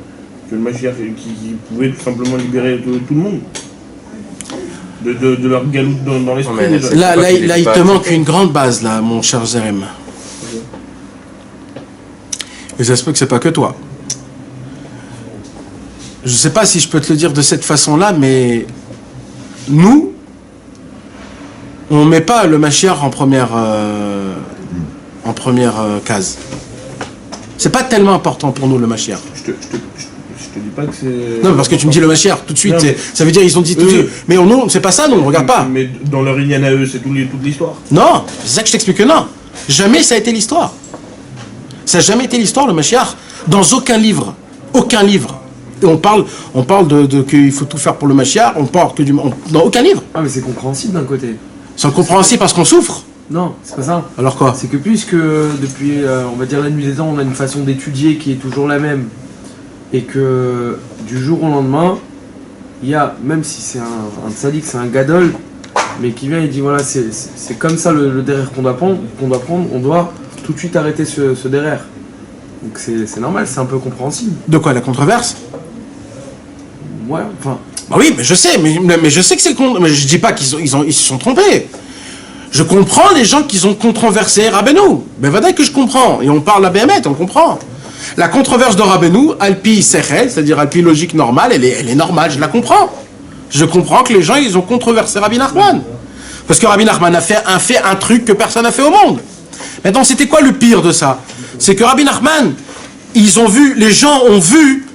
F: le Mashiach qui pouvait tout simplement libérer tout le monde. De leur galoute dans l'esprit. Déjà.
A: Là, il te manque une grande base, là, mon cher Zerem. Et j'espère que c'est pas que toi. Je sais pas si je peux te le dire de cette façon-là, mais nous, on met pas le Mashiach en première case. C'est pas tellement important pour nous, le Mashiach.
F: Je te dis pas que c'est...
A: Non, parce que tu me dis le Mashiach tout de suite,
F: Non,
A: ça veut dire ils ont dit tout de suite. Mais non, c'est pas ça, non, on regarde pas.
F: Mais dans leur Inyan à eux, c'est toute l'histoire.
A: Non, c'est ça que je t'explique que non. Jamais ça a été l'histoire. Ça n'a jamais été l'histoire, le Mashiach. Dans aucun livre. Aucun livre. Et on parle de qu'il faut tout faire pour le Mashiach, on parle que dans aucun livre.
E: Ah, mais c'est compréhensible d'un côté.
A: C'est incompréhensible parce qu'on souffre.
E: Non, c'est pas ça.
A: Alors quoi?
E: C'est que puisque depuis, on va dire la nuit des temps, on a une façon d'étudier qui est toujours la même, et que du jour au lendemain, il y a, même si c'est un tzaddik, c'est un gadol, mais qui vient et dit voilà, c'est comme ça le derrière qu'on doit prendre, on doit tout de suite arrêter ce derrière. Donc c'est normal, c'est un peu compréhensible.
A: De quoi, la controverse?
E: Ouais, enfin...
A: Bah oui, mais je sais, mais je sais que c'est mais je dis pas qu'ils se sont trompés. Je comprends les gens qui ont controversé Rabbeinu. Ben voilà que je comprends. Et on parle à Béhémet, on comprend. La controverse de Rabbeinu, Alpi Sechel, c'est-à-dire Alpi logique normale, elle est normale, je la comprends. je comprends que les gens, ils ont controversé Rabbi Nachman. Parce que Rabbi Nachman a fait un truc que personne n'a fait au monde. Maintenant, c'était quoi le pire de ça? C'est que Rabbi Nachman, les gens ont vu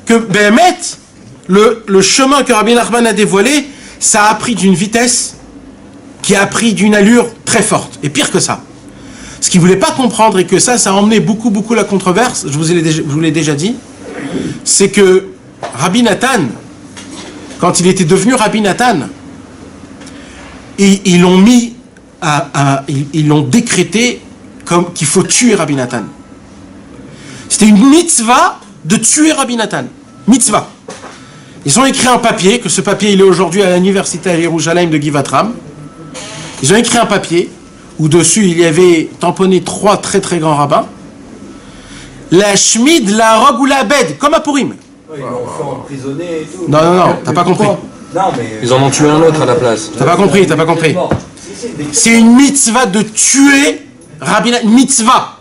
A: que Béhémet, le chemin que Rabbi Nachman a dévoilé, ça a pris d'une vitesse qui a pris d'une allure très forte. Et pire que ça. Ce qu'ils ne voulaient pas comprendre, et que ça a emmené beaucoup la controverse, je vous l'ai déjà dit, c'est que Rabbi Nathan, quand il était devenu Rabbi Nathan, ils l'ont décrété comme qu'il faut tuer Rabbi Nathan. C'était une mitzvah de tuer Rabbi Nathan. Mitzvah. Ils ont écrit un papier, que ce papier il est aujourd'hui à l'université à Jérusalem de Givatram. Ils ont écrit un papier où dessus il y avait tamponné 3 très très grands rabbins. La Shmid, la Rog ou la Bed, comme à Purim.
C: Ils l'ont fait emprisonner et tout.
A: Non, t'as pas compris.
C: Non, mais...
D: Ils en ont tué un autre à la place.
A: T'as pas compris. C'est une mitzvah de tuer Rabbi Nathan. Mitzvah.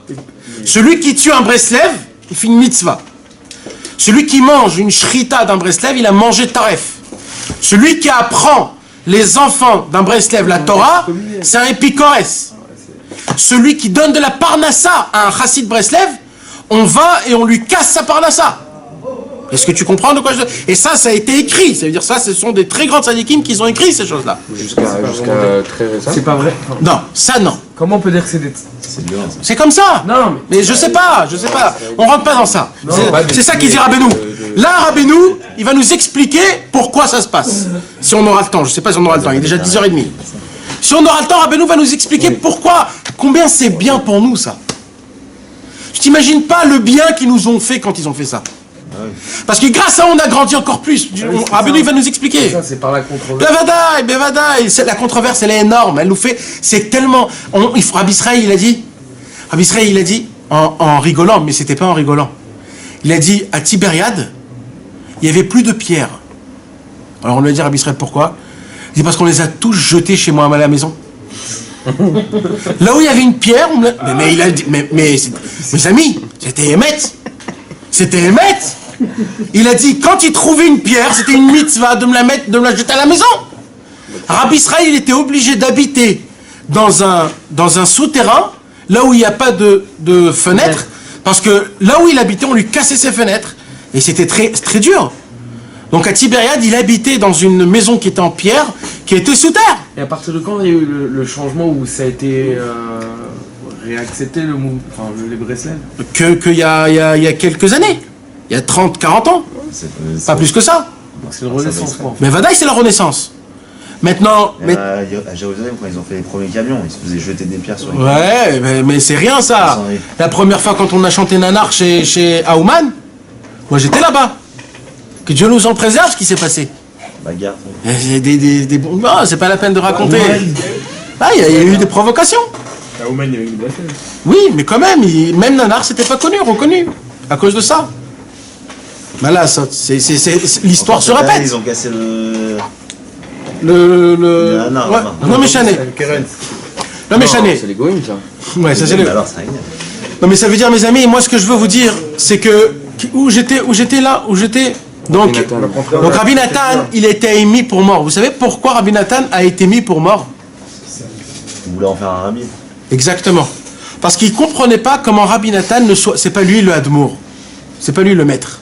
A: Celui qui tue un Breslev, il fait une mitzvah. Celui qui mange une shrita d'un Breslev, il a mangé taref. Celui qui apprend les enfants d'un Breslev la Torah, c'est un épicores. Celui qui donne de la parnassa à un chassid Breslev, on va et on lui casse sa parnassa. Est-ce que tu comprends de quoi je... Et ça a été écrit. Ça veut dire ça, ce sont des très grands tzadikim qui ont écrit ces choses-là.
D: Jusqu'à très récent.
E: C'est pas vrai.
A: Non, ça non.
E: Comment on peut dire que c'est des...
A: C'est comme ça.
E: Non,
A: mais je sais pas. On rentre pas dans ça. C'est ça qu'il dit Rabbeinu. Là, Rabbeinu, il va nous expliquer pourquoi ça se passe. Si on aura le temps. Je sais pas si on aura le temps. Il est déjà 10h30. Si on aura le temps, Rabbeinu va nous expliquer pourquoi, combien c'est bien pour nous ça. Je t'imagine pas le bien qu'ils nous ont fait quand ils ont fait ça. Parce que grâce à eux, on a grandi encore plus. Rabbeinu, il va nous expliquer.
E: Ça, c'est par la controverse.
A: Bevadaï. La controverse, elle est énorme. Elle nous fait... C'est tellement... Rabbi Israël, il a dit, en rigolant, mais c'était pas en rigolant. Il a dit, à Tibériade, il y avait plus de pierres. Alors on lui a dit, Rabbi Israël, pourquoi? Il dit, parce qu'on les a tous jetés chez moi à la maison. Là où il y avait une pierre, mais il a dit, mais mes amis, c'était Emet. Il a dit, quand il trouvait une pierre, c'était une mitzvah de me la jeter à la maison. Rabbi Israël, il était obligé d'habiter dans un souterrain, là où il n'y a pas de fenêtre, parce que là où il habitait, on lui cassait ses fenêtres. Et c'était très, très dur. Donc à Tibériade, il habitait dans une maison qui était en pierre, qui était sous terre.
E: Et à partir de quand il y a eu le changement où ça a été réaccepté, les Breslev?
A: Qu'il y a quelques années. Il y a 30, 40 ans. Pas plus que ça.
E: C'est le Renaissance.
A: Mais Vadaï, c'est la Renaissance. Maintenant...
G: À Jérusalem, quand ils ont fait les premiers camions, ils se faisaient jeter des pierres sur les
A: Ouais, mais c'est rien ça. La première fois quand on a chanté Nanar chez Aouman, moi j'étais là-bas. Que Dieu nous en préserve, ce qui s'est passé.
G: Bagarre.
A: Non, c'est pas la peine de raconter. Ah, il y a eu des provocations.
F: À Ouman, il y avait une blasphème.
A: Oui, mais quand même, même Nanar, c'était pas reconnu. À cause de ça. Ben là, l'histoire se répète.
G: Ils ont cassé
A: Non, méchané. Non, méchané.
D: C'est les goïms, ça.
A: Ouais, ça c'est le...
G: Alors, ça
A: Non, mais ça veut dire, mes amis, moi ce que je veux vous dire, c'est que où j'étais donc Rabbi Nathan, il était mis pour mort. Vous savez pourquoi Rabbi Nathan a été mis pour mort?
G: Vous voulez en faire un rabbi?
A: Exactement. Parce qu'il comprenait pas comment Rabbi Nathan ne soit... C'est pas lui le Hadmour. C'est pas lui le maître.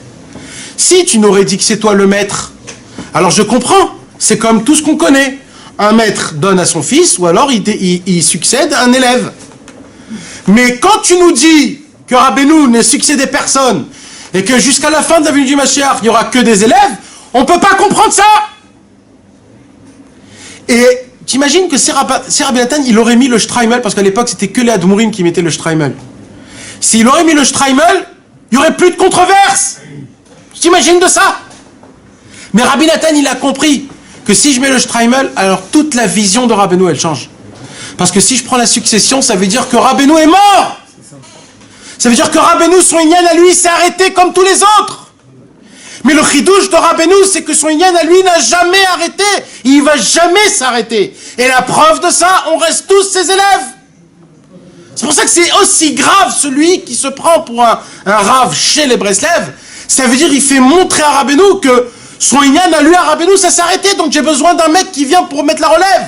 A: Si tu n'aurais dit que c'est toi le maître, alors je comprends. C'est comme tout ce qu'on connaît. Un maître donne à son fils, ou alors il succède à un élève. Mais quand tu nous dis que Rabbeinu ne succédait personne, et que jusqu'à la fin de la venue du Mashiach, il n'y aura que des élèves, on ne peut pas comprendre ça. Et t'imagines que si Rabbi Nathan, il aurait mis le Streimel, parce qu'à l'époque, c'était que les Admourim qui mettaient le Streimel. S'il aurait mis le Streimel, il n'y aurait plus de controverse. T'imagines de ça? Mais Rabbi Nathan, il a compris que si je mets le Streimel, alors toute la vision de Rabbeinu, elle change. Parce que si je prends la succession, ça veut dire que Rabbeinu est mort. Ça veut dire que Rabbeinu, son inyan à lui, s'est arrêté comme tous les autres. Mais le chidouche de Rabbeinu, c'est que son inyan à lui n'a jamais arrêté. Il ne va jamais s'arrêter. Et la preuve de ça, on reste tous ses élèves. C'est pour ça que c'est aussi grave celui qui se prend pour un rave chez les Breslev. Ça veut dire qu'il fait montrer à Rabbeinu que Son Inyan à lui, à Rabbeinu, ça s'est arrêté, donc j'ai besoin d'un mec qui vient pour mettre la relève.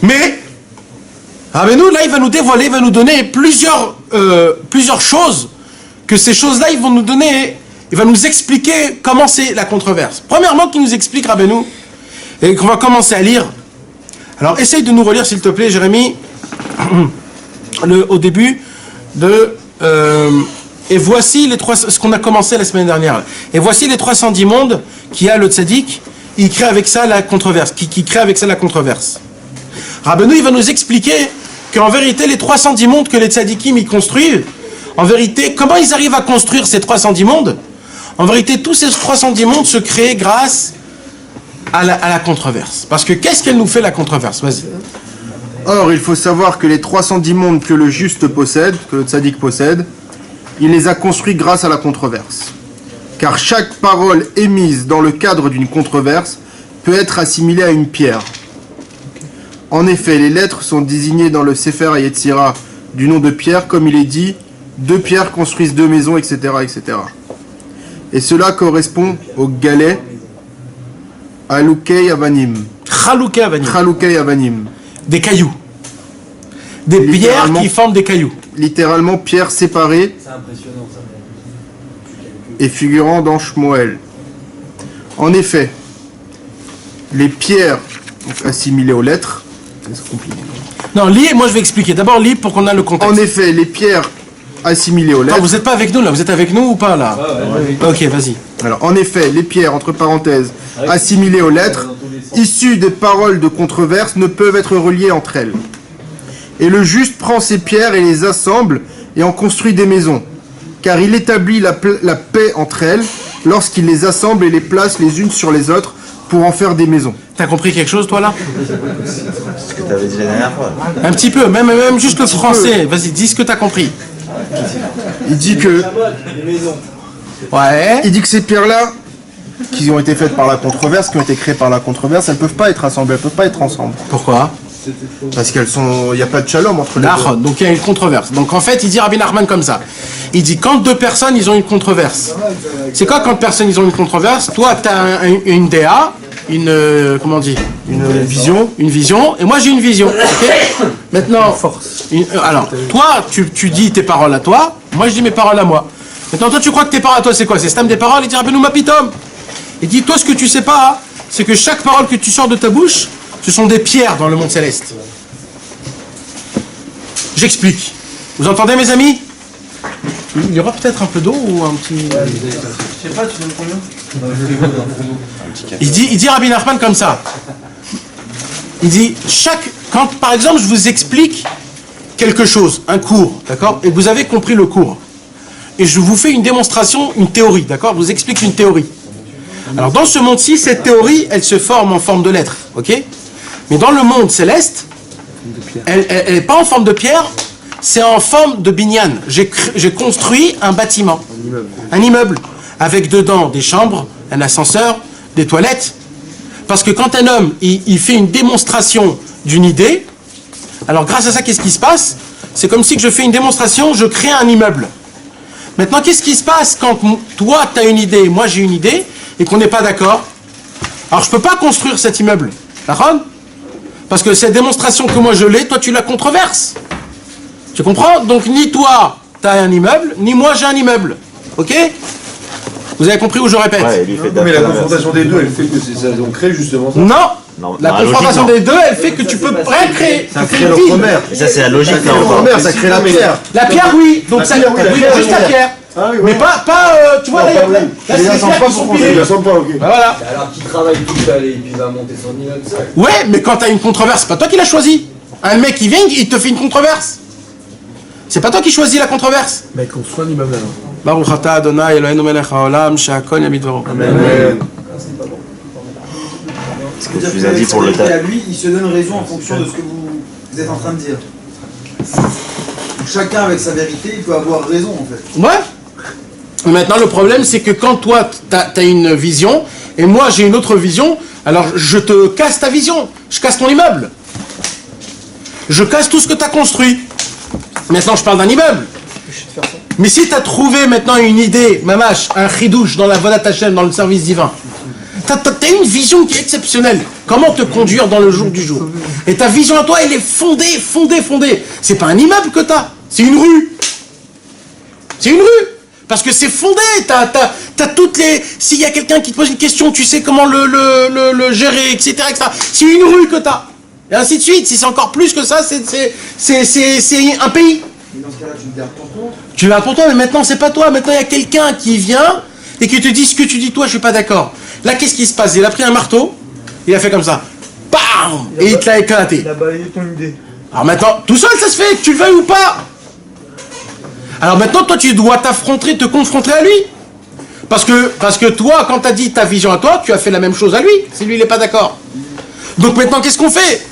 A: Mais, Rabbeinu, là, il va nous dévoiler, il va nous donner plusieurs choses, que ces choses-là, ils vont nous donner, il va nous expliquer comment c'est la controverse. Premièrement, qu'il nous explique, Rabbeinu, et qu'on va commencer à lire. Alors, essaye de nous relire, s'il te plaît, Jérémie, au début de... et voici les ce qu'on a commencé la semaine dernière. Et voici les 310 mondes qui a le tzaddik, il crée avec ça la controverse, qui crée avec ça la controverse. Rabbeinu, il va nous expliquer qu'en vérité, les 310 mondes que les tzaddikim y construisent, en vérité, comment ils arrivent à construire ces 310 mondes? En vérité, tous ces 310 mondes se créent grâce à la controverse. Parce que qu'est-ce qu'elle nous fait, la controverse? Vas-y.
H: Or, il faut savoir que les 310 mondes que le juste possède, que le tzaddik possède, il les a construits grâce à la controverse. Car chaque parole émise dans le cadre d'une controverse peut être assimilée à une pierre. En effet, les lettres sont désignées dans le Sefer HaYetzira du nom de pierre, comme il est dit, deux pierres construisent deux maisons, etc., etc. Et cela correspond au galet Chalukei Avanim. Chalukei Avanim.
A: Des cailloux. Des pierres qui forment des cailloux.
H: Littéralement pierres séparées.
C: C'est impressionnant ça.
H: Et figurant dans Shmuel. En effet, les pierres assimilées aux lettres. C'est compliqué.
A: Non, lis, moi je vais expliquer. D'abord, lis pour qu'on ait le contexte.
H: En effet, les pierres assimilées aux lettres.
A: Non, vous n'êtes pas avec nous là, vous êtes avec nous ou pas là? Ok, vas-y.
H: Alors, en effet, les pierres, entre parenthèses, assimilées aux lettres, issues des paroles de controverse, ne peuvent être reliées entre elles. Et le juste prend ces pierres et les assemble et en construit des maisons, car il établit la paix entre elles lorsqu'il les assemble et les place les unes sur les autres pour en faire des maisons.
A: T'as compris quelque chose toi là?
G: C'est ce que tu avais dit la dernière fois.
A: Un petit peu, même juste le français. Vas-y, dis ce que t'as compris.
H: Il dit que...
A: Ouais.
H: Il dit que ces pierres-là, qui ont été faites par la controverse, qui ont été créées par la controverse, elles ne peuvent pas être assemblées, elles ne peuvent pas être ensemble.
A: Pourquoi?
H: Parce qu'elles sont... Il n'y a pas de shalom entre les deux.
A: Donc il y a une controverse. Donc en fait, il dit Rabbi Nachman comme ça. Il dit quand deux personnes, ils ont une controverse. C'est quoi quand deux personnes, ils ont une controverse? Toi, tu as une DA, comment on dit? Une vision, et moi j'ai une vision. Okay. Maintenant, alors, toi, tu dis tes paroles à toi, moi je dis mes paroles à moi. Maintenant, toi, tu crois que tes paroles à toi, c'est quoi? C'est stam des paroles? Il dit Rabbeinu Mapitom. Il dit, toi, ce que tu sais pas, c'est que chaque parole que tu sors de ta bouche, ce sont des pierres dans le monde céleste. J'explique. Vous entendez, mes amis? Il y aura peut-être un peu d'eau ou un petit...
B: Je sais pas, tu donnes combien?
A: Il dit Rabbi Nachman comme ça. Il dit, quand par exemple je vous explique quelque chose, un cours, d'accord, et vous avez compris le cours, et je vous fais une démonstration, une théorie, d'accord, je vous explique une théorie. Alors dans ce monde-ci, cette théorie, elle se forme en forme de lettres, ok? Mais dans le monde céleste, elle n'est pas en forme de pierre, c'est en forme de binyan. J'ai construit un bâtiment, un immeuble, avec dedans des chambres, un ascenseur, des toilettes. Parce que quand un homme, il fait une démonstration d'une idée, alors grâce à ça, qu'est-ce qui se passe? C'est comme si que je fais une démonstration, je crée un immeuble. Maintenant, qu'est-ce qui se passe quand toi, tu as une idée, moi j'ai une idée, et qu'on n'est pas d'accord? Alors je ne peux pas construire cet immeuble. D'accord? Parce que cette démonstration que moi je l'ai, toi tu la controverses. Tu comprends? Donc ni toi, tu as un immeuble, ni moi j'ai un immeuble. Ok? Vous avez compris où je répète?
D: Ouais, lui fait
C: Mais la confrontation des deux, elle fait que c'est ça, on crée justement ça.
A: Non, la confrontation des deux, elle fait que tu peux rien créer.
F: Ça crée le commerce.
G: Et ça, c'est la logique, là,
F: Le
G: encore.
F: commerce, ça crée la pierre.
A: La pierre, oui. Donc ça,
F: pierre, oui, la
A: oui,
F: pierre,
A: juste la
F: oui.
A: pierre.
F: Ah oui,
A: Mais pas tu vois, là, il y a plein. Là, c'est les pierres qui sont pilées.
F: Ils ne sont pas, ok.
A: Bah, voilà.
C: Alors qu'il travaille tout seul et puis il va monter son immeuble seul.
A: Ouais, mais quand t'as une controverse, c'est pas toi qui l'as choisi. Un mec qui vient, il te fait une controverse. C'est pas toi qui choisis la controverse.
E: Mais construis un immeuble alors.
A: Baruch atah Adonai Eloheinu melech haolam she'akol yamid v'ro.
F: Amen.
G: Ce que tu as dit pour le
B: tas.
G: tas.
B: À lui, il se donne raison en fonction de ce que vous êtes en train de dire. Chacun avec sa vérité, il peut avoir raison en fait.
A: Ouais. Maintenant, le problème, c'est que quand toi, t'as une vision, et moi, j'ai une autre vision, alors je te casse ta vision. Je casse ton immeuble. Je casse tout ce que t'as construit. Maintenant, je parle d'un immeuble. Mais si tu as trouvé maintenant une idée, mamash, un chidouche dans la Vodat Hashem, dans le service divin, t'as une vision qui est exceptionnelle. Comment te conduire dans le jour du jour. Et ta vision à toi, elle est fondée. C'est pas un immeuble que t'as, c'est une rue. C'est une rue. Parce que c'est fondé, t'as toutes les... S'il y a quelqu'un qui te pose une question, tu sais comment le gérer, etc. C'est une rue que t'as. Et ainsi de suite. Si c'est encore plus que ça, c'est un pays.
B: Mais dans ce cas-là, tu me gardes pour toi.
A: Tu vas pour toi, mais maintenant c'est pas toi. Maintenant il y a quelqu'un qui vient et qui te dit ce que tu dis toi, je suis pas d'accord. Là, qu'est-ce qui se passe? Il a pris un marteau, il a fait comme ça. Bam! Et il te l'a éclaté.
B: Il a balayé ton idée.
A: Alors maintenant, tout seul ça se fait, que tu le veuilles ou pas. Alors maintenant, toi tu dois te confronter à lui. Parce que toi, quand tu as dit ta vision à toi, tu as fait la même chose à lui, si lui il n'est pas d'accord. Donc maintenant, qu'est-ce qu'on fait?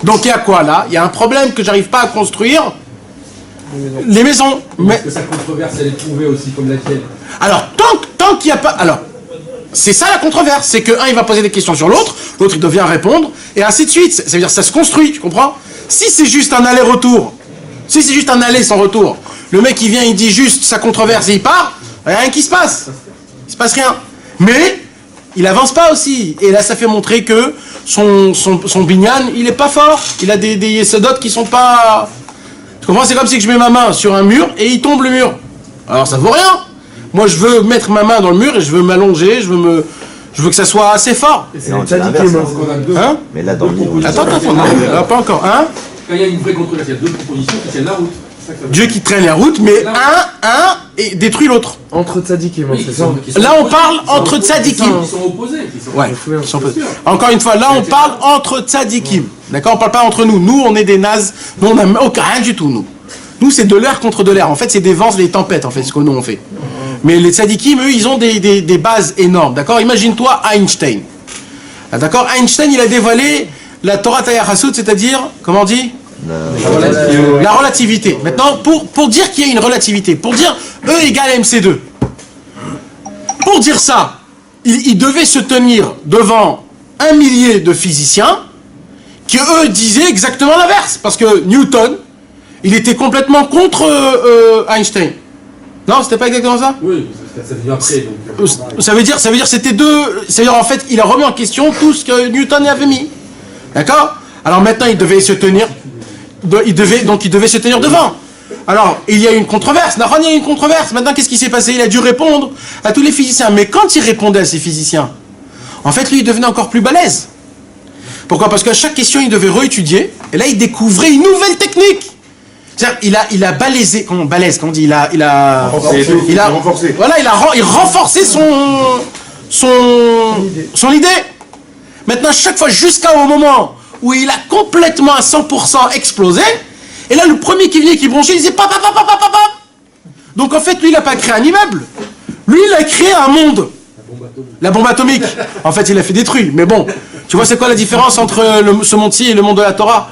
A: Donc il y a quoi là? Il y a un problème que j'arrive pas à construire. Les maisons. Mais
I: est-ce que sa controverse elle est trouvée aussi comme la tienne?
A: alors, tant qu'il n'y a pas... Alors, c'est ça la controverse, c'est que un il va poser des questions sur l'autre, l'autre il devient répondre, et ainsi de suite. Ça veut dire que ça se construit, tu comprends? Si c'est juste un aller-retour, si c'est juste un aller sans retour, le mec il vient, il dit juste sa controverse et il part, il n'y a rien qui se passe. Il se passe rien. Mais, il avance pas aussi. Et là ça fait montrer que son binyan, il est pas fort. Il a des yesodot qui sont pas... Tu comprends? C'est comme si je mets ma main sur un mur et il tombe le mur. Alors ça vaut rien. Moi je veux mettre ma main dans le mur et je veux m'allonger, je veux que ça soit assez fort.
G: Et non, c'est l'inverse.
A: Hein?
G: Mais là, dans le livre,
A: Attends, non, pas encore. Hein?
I: Quand il y a une vraie controverse, il y a deux propositions qui tiennent la route.
A: Dieu qui traîne la route, mais un et détruit l'autre.
E: Entre tzadikim,
I: Oui,
E: c'est ça.
A: Là on parle entre tzadikim.
I: Ils sont opposés.
A: Ouais, ils sont opposés. Encore une fois, là on parle entre tzadikim. D'accord? On parle pas entre nous. Nous on est des nazes. Nous on n'a aucun rien du tout, nous. Nous c'est de l'air contre de l'air. En fait c'est des vents, des tempêtes, en fait, ce que nous on fait. Mais les tzadikim, eux, ils ont des bases énormes. D'accord? Imagine-toi Einstein. Ah, d'accord? Einstein, il a dévoilé la Torah Tayachasut, c'est-à-dire, comment on dit? La relativité. Maintenant, pour dire qu'il y a une relativité, pour dire E égale MC2, pour dire ça, il devait se tenir devant un millier de physiciens qui, eux, disaient exactement l'inverse. Parce que Newton, il était complètement contre Einstein. Non, c'était pas exactement ça?
I: Oui, ça vient après. Donc,
A: ça veut dire c'était deux... Ça veut dire en fait, il a remis en question tout ce que Newton avait mis. D'accord? Alors maintenant, il devait se tenir... il devait se tenir devant. Alors, il y a une controverse. Nahon, il y a une controverse. Maintenant, qu'est-ce qui s'est passé? Il a dû répondre à tous les physiciens. Mais quand il répondait à ces physiciens, en fait, lui, il devenait encore plus balèze. Pourquoi? Parce qu'à chaque question, il devait réétudier. Et là, il découvrait une nouvelle technique. C'est-à-dire, il a balaisé, comment on dit, il a renforcé. Voilà, il renforçait son idée. Maintenant, chaque fois, jusqu'au moment où il a complètement à 100% explosé, et là, le premier qui venait, qui bronchait, il disait pap. Donc en fait, lui, il n'a pas créé un immeuble. Lui, il a créé un monde. La bombe atomique. En fait, il a fait détruire. Mais bon, tu vois, c'est quoi la différence entre ce monde-ci et le monde de la Torah?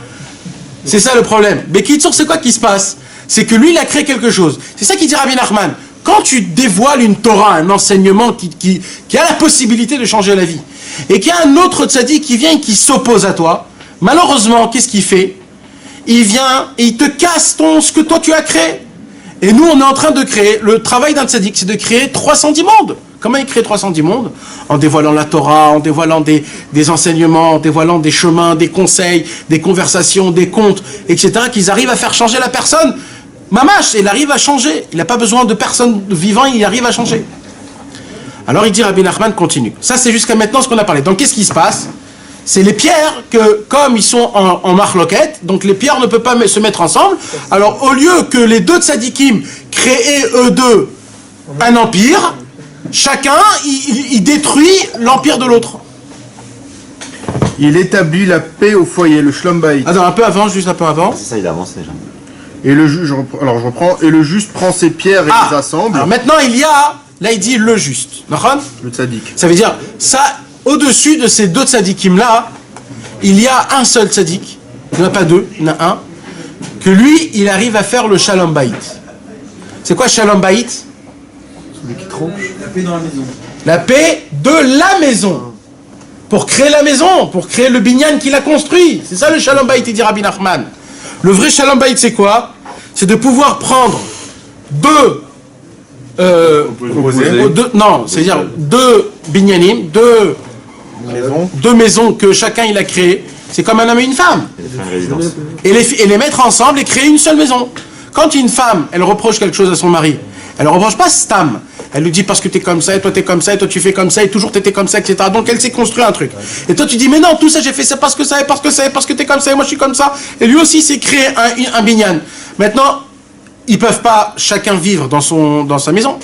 A: C'est ça le problème. Mais Kitsour, c'est quoi qui se passe? C'est que lui, il a créé quelque chose. C'est ça qu'il dit Rabbi Nachman. Quand tu dévoiles une Torah, un enseignement qui a la possibilité de changer la vie, et qu'il y a un autre tzaddik qui vient et qui s'oppose à toi, malheureusement, qu'est-ce qu'il fait? Il vient et il te casse ce que toi tu as créé. Et nous, on est en train de créer, le travail d'un tzaddik, c'est de créer 310 mondes. Comment il crée 310 mondes? En dévoilant la Torah, en dévoilant des enseignements, en dévoilant des chemins, des conseils, des conversations, des contes, etc., qu'ils arrivent à faire changer la personne. Mamash, il arrive à changer. Il n'a pas besoin de personne vivant, il arrive à changer. Alors il dit, Rabbi Nachman continue. Ça, c'est jusqu'à maintenant ce qu'on a parlé. Donc qu'est-ce qui se passe? C'est les pierres que, comme ils sont en marloquette, donc les pierres ne peuvent pas se mettre ensemble. Alors au lieu que les deux tzadikim créent eux deux un empire, chacun, il détruit l'empire de l'autre.
H: Il établit la paix au foyer, le shlom bayit.
A: Attends, un peu avant, juste un peu avant.
G: C'est ça, il avance déjà.
H: Et le juge, alors je reprends, et le juste prend ses pierres et les assemble.
A: Alors maintenant, il y a, là il dit le juste.
H: Le tzaddik.
A: Ça veut dire, ça, au-dessus de ces deux tzadikim là, il y a un seul tzadik, il n'y en a pas deux, il y en a un, que lui, il arrive à faire le shalom bayit. C'est quoi shalom bayit?
B: La paix dans la maison.
A: La paix de la maison. Pour créer la maison, pour créer le binyan qu'il a construit. C'est ça le shalom bayit, il dit Rabbi Nachman. Le vrai shalom bayit, c'est quoi? C'est de pouvoir prendre deux Non, c'est-à-dire deux binyanim, deux maisons que chacun il a créées. C'est comme un homme et une femme. Et les mettre ensemble et créer une seule maison. Quand une femme, elle reproche quelque chose à son mari, elle ne reproche pas Stam. Elle lui dit parce que t'es comme ça, et toi t'es comme ça, et toi tu fais comme ça, et toujours t'étais comme ça, etc. Donc elle s'est construit un truc. Et toi tu dis mais non, tout ça j'ai fait ça parce que ça, et parce que ça, et parce que t'es comme ça, et moi je suis comme ça. Et lui aussi s'est créé un binyan. Maintenant, ils peuvent pas chacun vivre dans sa maison.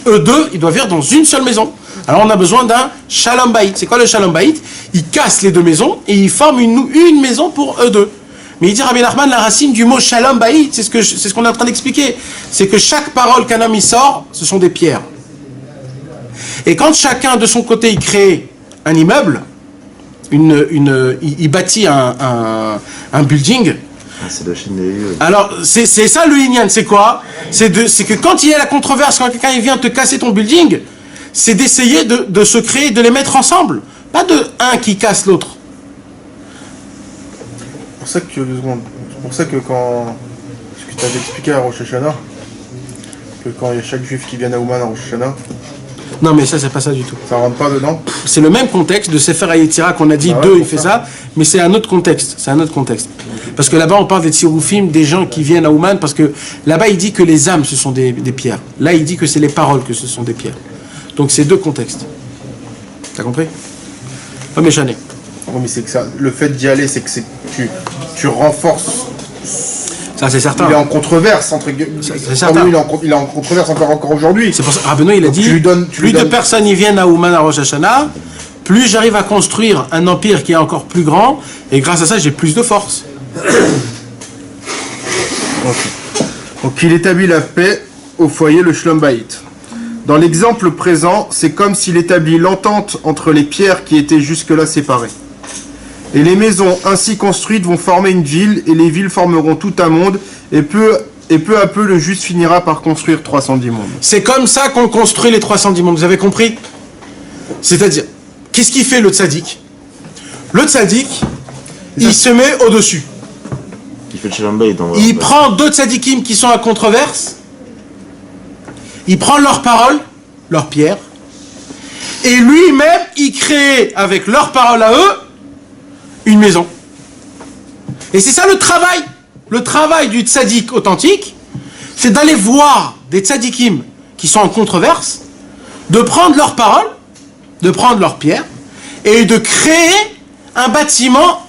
A: Eux deux, ils doivent vivre dans une seule maison. Alors on a besoin d'un shalom bayit. C'est quoi le shalom bayit? Ils cassent les deux maisons et ils forment une maison pour eux deux. Mais il dit Rabbi Nachman, la racine du mot shalom bayit, c'est ce qu'on est en train d'expliquer. C'est que chaque parole qu'un homme y sort, ce sont des pierres. Et quand chacun de son côté il crée un immeuble, il bâtit un building.
G: C'est le chine des lieux.
A: Alors, c'est ça le Inyan, c'est quoi? C'est que quand il y a la controverse, quand quelqu'un vient te casser ton building, c'est d'essayer de se créer, de les mettre ensemble. Pas de un qui casse l'autre.
H: C'est pour ça que quand... Ce que tu avais expliqué à Rosh Hashanah, que quand il y a chaque juif qui vient à Ouman à Rosh Hashanah...
A: Non mais ça c'est pas ça du tout.
H: Ça rentre pas dedans? C'est
A: le même contexte de Sefer HaYetzira qu'on a dit, il fait ça, mais c'est un autre contexte. C'est un autre contexte. Parce que là-bas on parle des tsiroufim, des gens qui viennent à Ouman, parce que là-bas il dit que les âmes ce sont des pierres. Là il dit que c'est les paroles que ce sont des pierres. Donc c'est deux contextes. T'as compris? Pas méchané.
H: Oui, mais c'est que ça, le fait d'y aller, c'est que tu renforces.
A: Ça, c'est certain.
H: Il est en controverse, entre guillemets.
A: C'est certain.
H: Il est en controverse encore aujourd'hui.
A: C'est pour ça. Benoît, il a dit plus de personnes y viennent à Ouman à Rosh Hashanah, plus j'arrive à construire un empire qui est encore plus grand, et grâce à ça, j'ai plus de force.
H: Donc, il établit la paix au foyer, le Shlom Bayit. Dans l'exemple présent, c'est comme s'il établit l'entente entre les pierres qui étaient jusque-là séparées. Et les maisons ainsi construites vont former une ville, et les villes formeront tout un monde, et peu à peu, le juste finira par construire 310 mondes.
A: C'est comme ça qu'on construit les 310 mondes, vous avez compris? C'est-à-dire, qu'est-ce qu'il fait le tzaddik? Le tzaddik, il se met au-dessus.
G: Il fait le shalom bayit.
A: Il prend deux tzaddikim qui sont à controverse, il prend leurs paroles, leurs pierres, et lui-même, il crée avec leurs paroles à eux, une maison. Et c'est ça le travail. Le travail du tzaddik authentique, c'est d'aller voir des tzaddikim qui sont en controverse, de prendre leurs paroles, de prendre leurs pierres, et de créer un bâtiment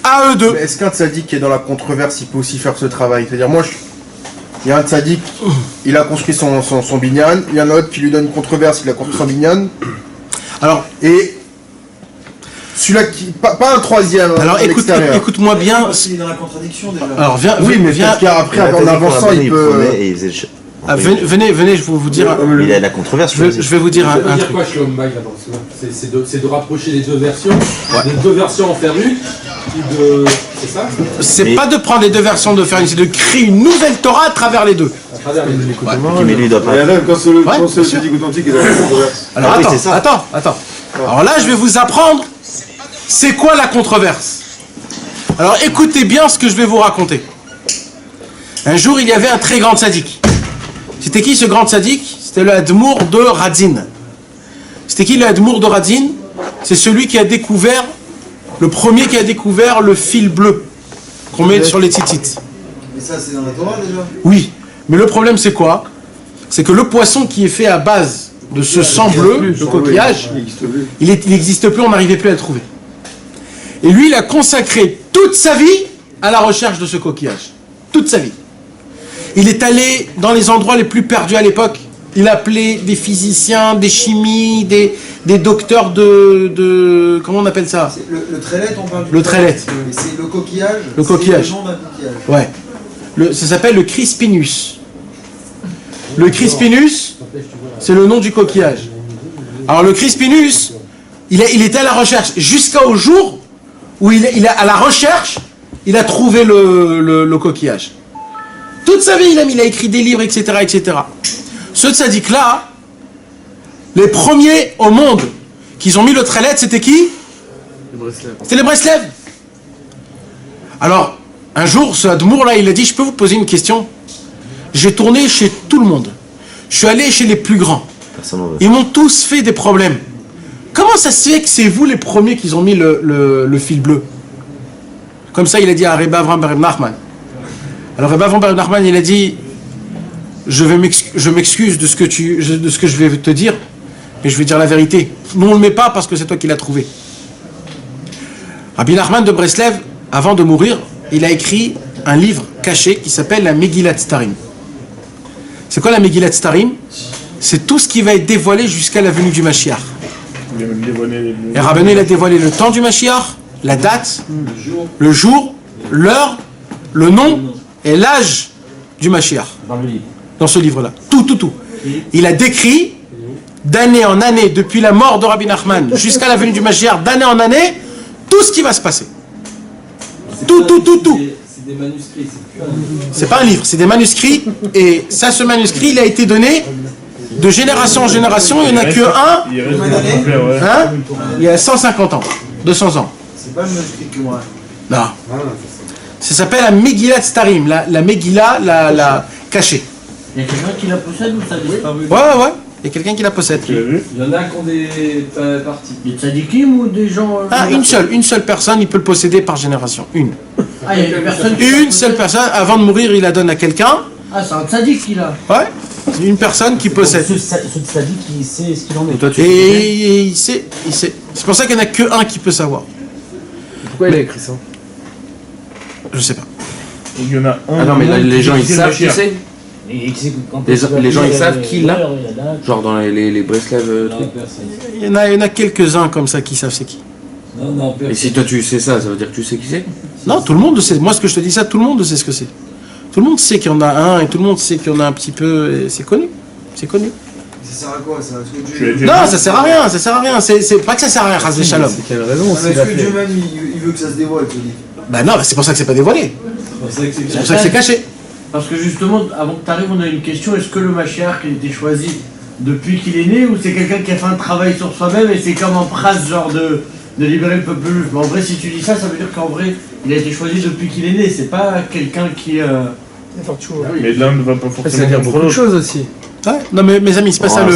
A: à eux deux.
H: Mais est-ce qu'un tzaddik qui est dans la controverse, il peut aussi faire ce travail? C'est-à-dire, il y a un tzaddik, il a construit son binyan, il y en a un autre qui lui donne une controverse, il a construit son binyan.
A: Alors,
H: et celui-là qui... Pas un troisième.
A: Alors écoute-moi bien.
B: Il est dans la contradiction déjà.
A: Alors viens.
H: Oui, mais viens. Après, en avançant, il peut.
A: Venez, je vais vous dire.
G: Il a la controverse.
A: Je vais vous dire un truc.
I: Ça veut dire quoi, Shalom Bayit, d'abord? C'est de rapprocher les deux versions. Les deux versions en faire une. C'est ça?
A: C'est pas de prendre les deux versions de faire une, c'est de créer une nouvelle Torah à travers les deux.
I: À travers les deux.
G: Mais lui, il doit pas.
B: Et même quand c'est le tzaddik authentique, il a la controverse.
A: Alors attends. Alors là, je vais vous apprendre c'est quoi la controverse. Alors écoutez bien ce que je vais vous raconter. Un jour, il y avait un très grand tzaddik. C'était qui ce grand tzaddik? C'était le Admour de Radzin. C'était qui le Admour de Radzin? C'est celui qui a découvert, le premier qui a découvert le fil bleu qu'on met sur les tzitzit.
B: Mais ça, c'est dans la Torah déjà?
A: Oui, mais le problème c'est quoi? C'est que le poisson qui est fait à base de ce sang bleu, le coquillage, il n'existe plus, on n'arrivait plus à le trouver. Et lui, il a consacré toute sa vie à la recherche de ce coquillage. Toute sa vie. Il est allé dans les endroits les plus perdus à l'époque. Il appelait des physiciens, des chimies, des docteurs de... Comment on appelle ça?
B: Le trélette, on parle du
A: le trélette.
B: Et c'est le coquillage.
A: Le coquillage.
B: C'est le nom d'un coquillage.
A: Ouais. Ça s'appelle le crispinus. Le crispinus, c'est le nom du coquillage. Alors le crispinus, il était à la recherche jusqu'au jour où à la recherche, il a trouvé le coquillage. Toute sa vie, il a écrit des livres, etc., etc. Ce tzaddik-là, les premiers au monde qui ont mis le trélette, c'était qui? C'était les Breslev. Alors, un jour, ce Admour-là, il a dit, je peux vous poser une question? J'ai tourné chez tout le monde. Je suis allé chez les plus grands.
G: Personne n'en veut.
A: Ils m'ont tous fait des problèmes. Comment ça se fait que c'est vous les premiers qui ont mis le fil bleu? Comme ça, il a dit à Rebbe Avraham ben Nachman. Alors Rebbe Avraham ben Nachman, il a dit, je m'excuse de ce que je vais te dire, mais je vais dire la vérité. Nous, on ne le met pas parce que c'est toi qui l'as trouvé. Rabbi Nachman de Breslev, avant de mourir, il a écrit un livre caché qui s'appelle la Megillat Starim. C'est quoi la Megillat Starim? C'est tout ce qui va être dévoilé jusqu'à la venue du Mashiach. Et Rabbeinu, il a dévoilé le temps du Mashiach, la date, le jour, l'heure, le nom et l'âge du Mashiach. Dans ce livre-là. Tout. Il a décrit d'année en année, depuis la mort de Rabbi Nachman jusqu'à la venue du Mashiach, d'année en année, tout ce qui va se passer. Tout.
C: C'est des manuscrits,
A: C'est pas un livre, c'est des manuscrits. Et ça, ce manuscrit, il a été donné de génération en génération. Il n'y en a que un. Hein, il y a 150 ans, 200 ans.
B: C'est pas le manuscrit que moi.
A: Non. Ça s'appelle la Megillat Starim, la Megillah, la cachée.
C: Il y a quelqu'un qui la possède ou ça a disparu?
A: Ouais. Il y a quelqu'un qui la possède.
C: Il y en a qui ont des parties. Des tzadikim ou des gens...
A: Une seule personne, il peut le posséder par génération. Une.
C: Ah, il y a une personne
A: Une seule personne, avant de mourir, il la donne à quelqu'un.
C: Ah, c'est un tzadik qui l'a.
A: Ouais. Une personne qui possède.
C: Ce tzadik, il sait ce qu'il en est.
A: Et il sait. C'est pour ça qu'il n'y en a que un qui peut savoir.
E: Pourquoi il a écrit ça?
A: Je sais pas.
F: Il y en a un.
E: Ah non, mais là, les gens ils savent qui c'est. Les gens ils savent qui l'a. Genre dans les Breslev trucs.
A: Il y en a quelques-uns comme ça qui savent c'est qui.
E: Et si toi tu sais ça, ça veut dire que tu sais qui c'est?
A: Non, tout le monde sait. Moi, ce que je te dis ça, tout le monde sait ce que c'est. Tout le monde sait qu'il y en a un et tout le monde sait qu'il y en a un petit peu. C'est connu. C'est connu.
B: Ça sert à quoi? Ça Dieu...
A: Non, ça sert à rien. Ça sert à rien. C'est pas que ça sert à rien, Chas Shalom.
E: C'est quelle raison?
B: Est-ce que Dieu même il veut que ça se dévoile, tu dis?
A: Bah non, c'est pour ça que c'est pas dévoilé. C'est pour ça que c'est caché.
C: Parce que justement, avant que tu arrives, on a une question. Est-ce que le Mashiach il a été choisi depuis qu'il est né ou c'est quelqu'un qui a fait un travail sur soi-même et c'est comme en phrase genre de libérer le peuple juif? Mais en vrai, si tu dis ça, ça veut dire qu'en vrai, il a été choisi depuis qu'il est né. C'est pas quelqu'un qui...
F: Mais l'un ne va pas
E: Ça
F: forcément
E: veut dire
F: contre
E: beaucoup de
F: l'autre.
E: choses aussi.
A: Ouais. Non mais mes amis, c'est pas ça le...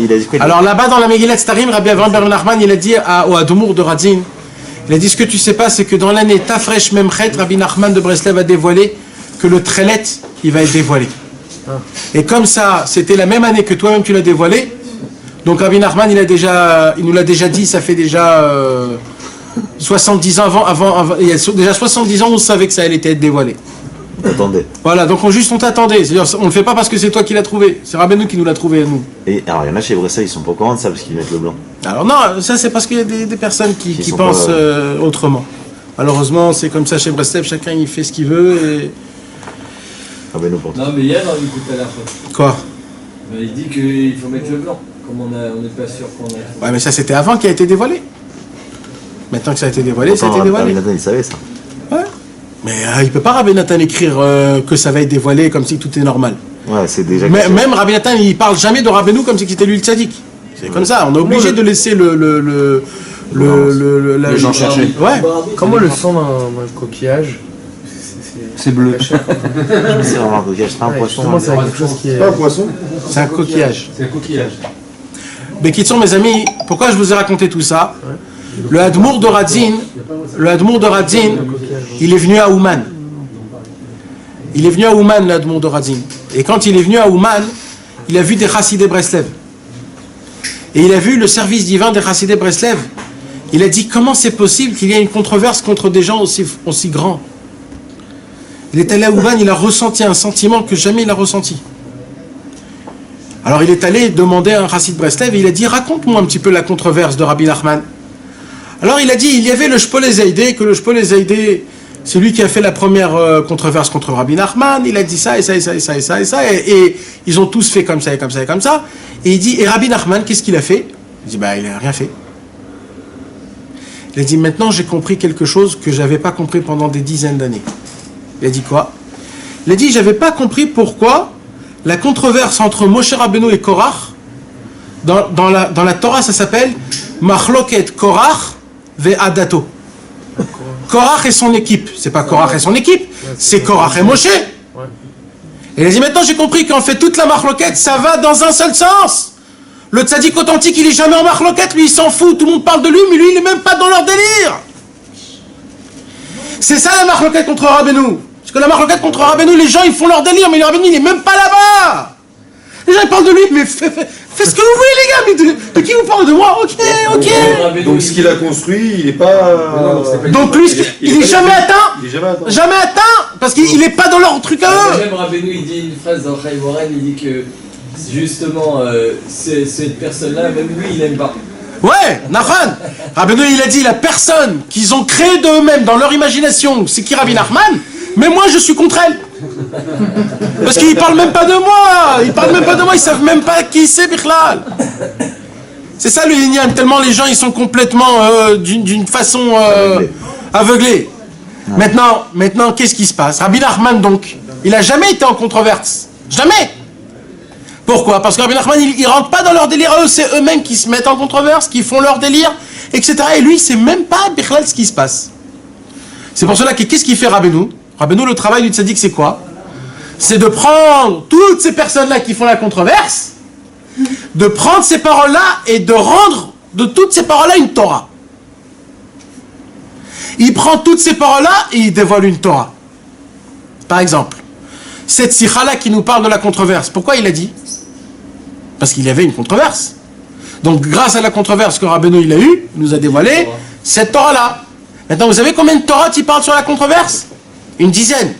G: Il a dit quoi?
A: Alors là-bas dans la Megillat Starim, Rabbi Avraham ben Nachman, il a dit au Admour de Radzin, il a dit ce que tu sais pas, c'est que dans l'année Tafresh Memchet, Rabbi Nachman de Breslev a dévoilé que le Trelet, il va être dévoilé. Et comme ça, c'était la même année que toi-même tu l'as dévoilé, donc Rabbi Nachman, il nous l'a déjà dit, ça fait déjà 70 ans avant, il y a déjà 70 ans on savait que ça allait être dévoilé.
G: Attendez.
A: Voilà, donc on t'attendait. C'est-à-dire, on le fait pas parce que c'est toi qui l'as trouvé. C'est Rabbeinu qui nous l'a trouvé à nous.
G: Et alors, il y en a chez Breslev, ils sont pas au courant de ça parce qu'ils mettent le blanc.
A: Alors non, ça c'est parce qu'il y a des personnes qui
G: sont
A: pensent
G: pas,
A: autrement. Malheureusement, c'est comme ça chez Breslev, chacun il fait ce qu'il veut et...
G: Rabbeinu pour toi.
C: Non, mais hier, on écoute à la fois.
A: Quoi?
C: Il dit qu'il faut mettre le blanc. Comme on n'est pas sûr qu'on a...
A: Ouais, mais ça c'était avant qu'il a été dévoilé. Maintenant que ça a été dévoilé, ça a été dévoilé.
G: Nathan, il savait ça.
A: Ouais. Mais il peut pas Rabbi Nathan écrire que ça va être dévoilé comme si tout est normal.
G: Ouais, c'est déjà...
A: Même Rabbi Nathan, il parle jamais de Rabbeinu comme si c'était lui le tzaddik. C'est comme ça, on est obligé de laisser les
E: gens chercher.
A: Ouais.
E: Comment le sang d'un coquillage?
G: C'est bleu. C'est vraiment un coquillage, c'est pas un poisson.
E: Justement, c'est quelque chose qui est...
H: C'est pas un poisson.
A: C'est un coquillage.
I: C'est un coquillage.
A: Mais qui sont mes amis, pourquoi je vous ai raconté tout ça? Le Admour de Radzin, il est venu à Ouman. Il est venu à Ouman, le Admour de Radzin. Et quand il est venu à Ouman, il a vu des Chassidé Breslev. Et il a vu le service divin des Chassidé Breslev. Il a dit, comment c'est possible qu'il y ait une controverse contre des gens aussi grands? Il est allé à Ouman, il a ressenti un sentiment que jamais il a ressenti. Alors il est allé demander à un Chassid Breslev et il a dit, raconte-moi un petit peu la controverse de Rabbi Nachman. Alors il a dit, il y avait le Shpolé Zaïdé, que le Shpolé Zaïdé, c'est lui qui a fait la première controverse contre Rabbi Nachman, il a dit ça et ça et ça et ça et ça et ça, et ils ont tous fait comme ça et comme ça et comme ça. Et il dit, et Rabbi Nachman, qu'est-ce qu'il a fait? Il dit, bah il a rien fait. Il a dit, maintenant j'ai compris quelque chose que j'avais pas compris pendant des dizaines d'années. Il a dit quoi? Il a dit, j'avais pas compris pourquoi la controverse entre Moshe Rabbeinu et Korach, dans la Torah ça s'appelle Machloket Korach ve'adato. Korach et son équipe. C'est pas Korach et son équipe, c'est Korach et Moshe. Et il a dit, maintenant j'ai compris qu'en fait toute la marloquette, ça va dans un seul sens. Le tzaddik authentique, il est jamais en marloquette, lui il s'en fout, tout le monde parle de lui, mais lui il est même pas dans leur délire. C'est ça la marloquette contre Rabbeinu. Parce que la marloquette contre Rabbeinu, les gens ils font leur délire, mais le Rabbeinu il est même pas là-bas. Les gens ils parlent de lui, mais faites ce que vous voulez les gars, mais de qui vous parlez de moi? Ok.
J: Donc ce qu'il a construit, il est pas...
A: Donc lui, il est jamais atteint.
J: Il est jamais atteint.
A: Jamais atteint, parce qu'il est pas dans leur truc à eux.
K: Même Rabbeinu il dit une phrase dans Chaim Oren, il dit que justement cette personne-là, même lui il aime pas.
A: Ouais, Nachman. Rabbeinu il a dit, la personne qu'ils ont créée d'eux-mêmes dans leur imagination, c'est qui Rabbi Nachman, mais moi je suis contre elle. Parce qu'ils parlent même pas de moi. Ils parlent même pas de moi, ils savent même pas qui c'est Bichlal. C'est ça le Inyan, tellement les gens ils sont complètement d'une façon aveuglés. Maintenant, qu'est-ce qui se passe? Rabbi Nachman donc, il a jamais été en controverse. Jamais. Pourquoi? Parce que Rabbi Nachman, il rentre pas dans leur délire. Eux, c'est eux-mêmes qui se mettent en controverse, qui font leur délire, etc. Et lui, c'est même pas Bichlal ce qui se passe. C'est pour cela que qu'est-ce qu'il fait Rabbeinu? Rabbeinu, le travail du tzaddik, c'est quoi? C'est de prendre toutes ces personnes-là qui font la controverse, de prendre ces paroles-là et de rendre de toutes ces paroles-là une Torah. Il prend toutes ces paroles-là et il dévoile une Torah. Par exemple, cette sikha-là qui nous parle de la controverse, pourquoi il a dit? Parce qu'il y avait une controverse. Donc grâce à la controverse que Rabbeinu il a eue, il nous a dévoilé cette Torah-là. Maintenant, vous savez combien de Torah il parle sur la controverse? Une dizaine.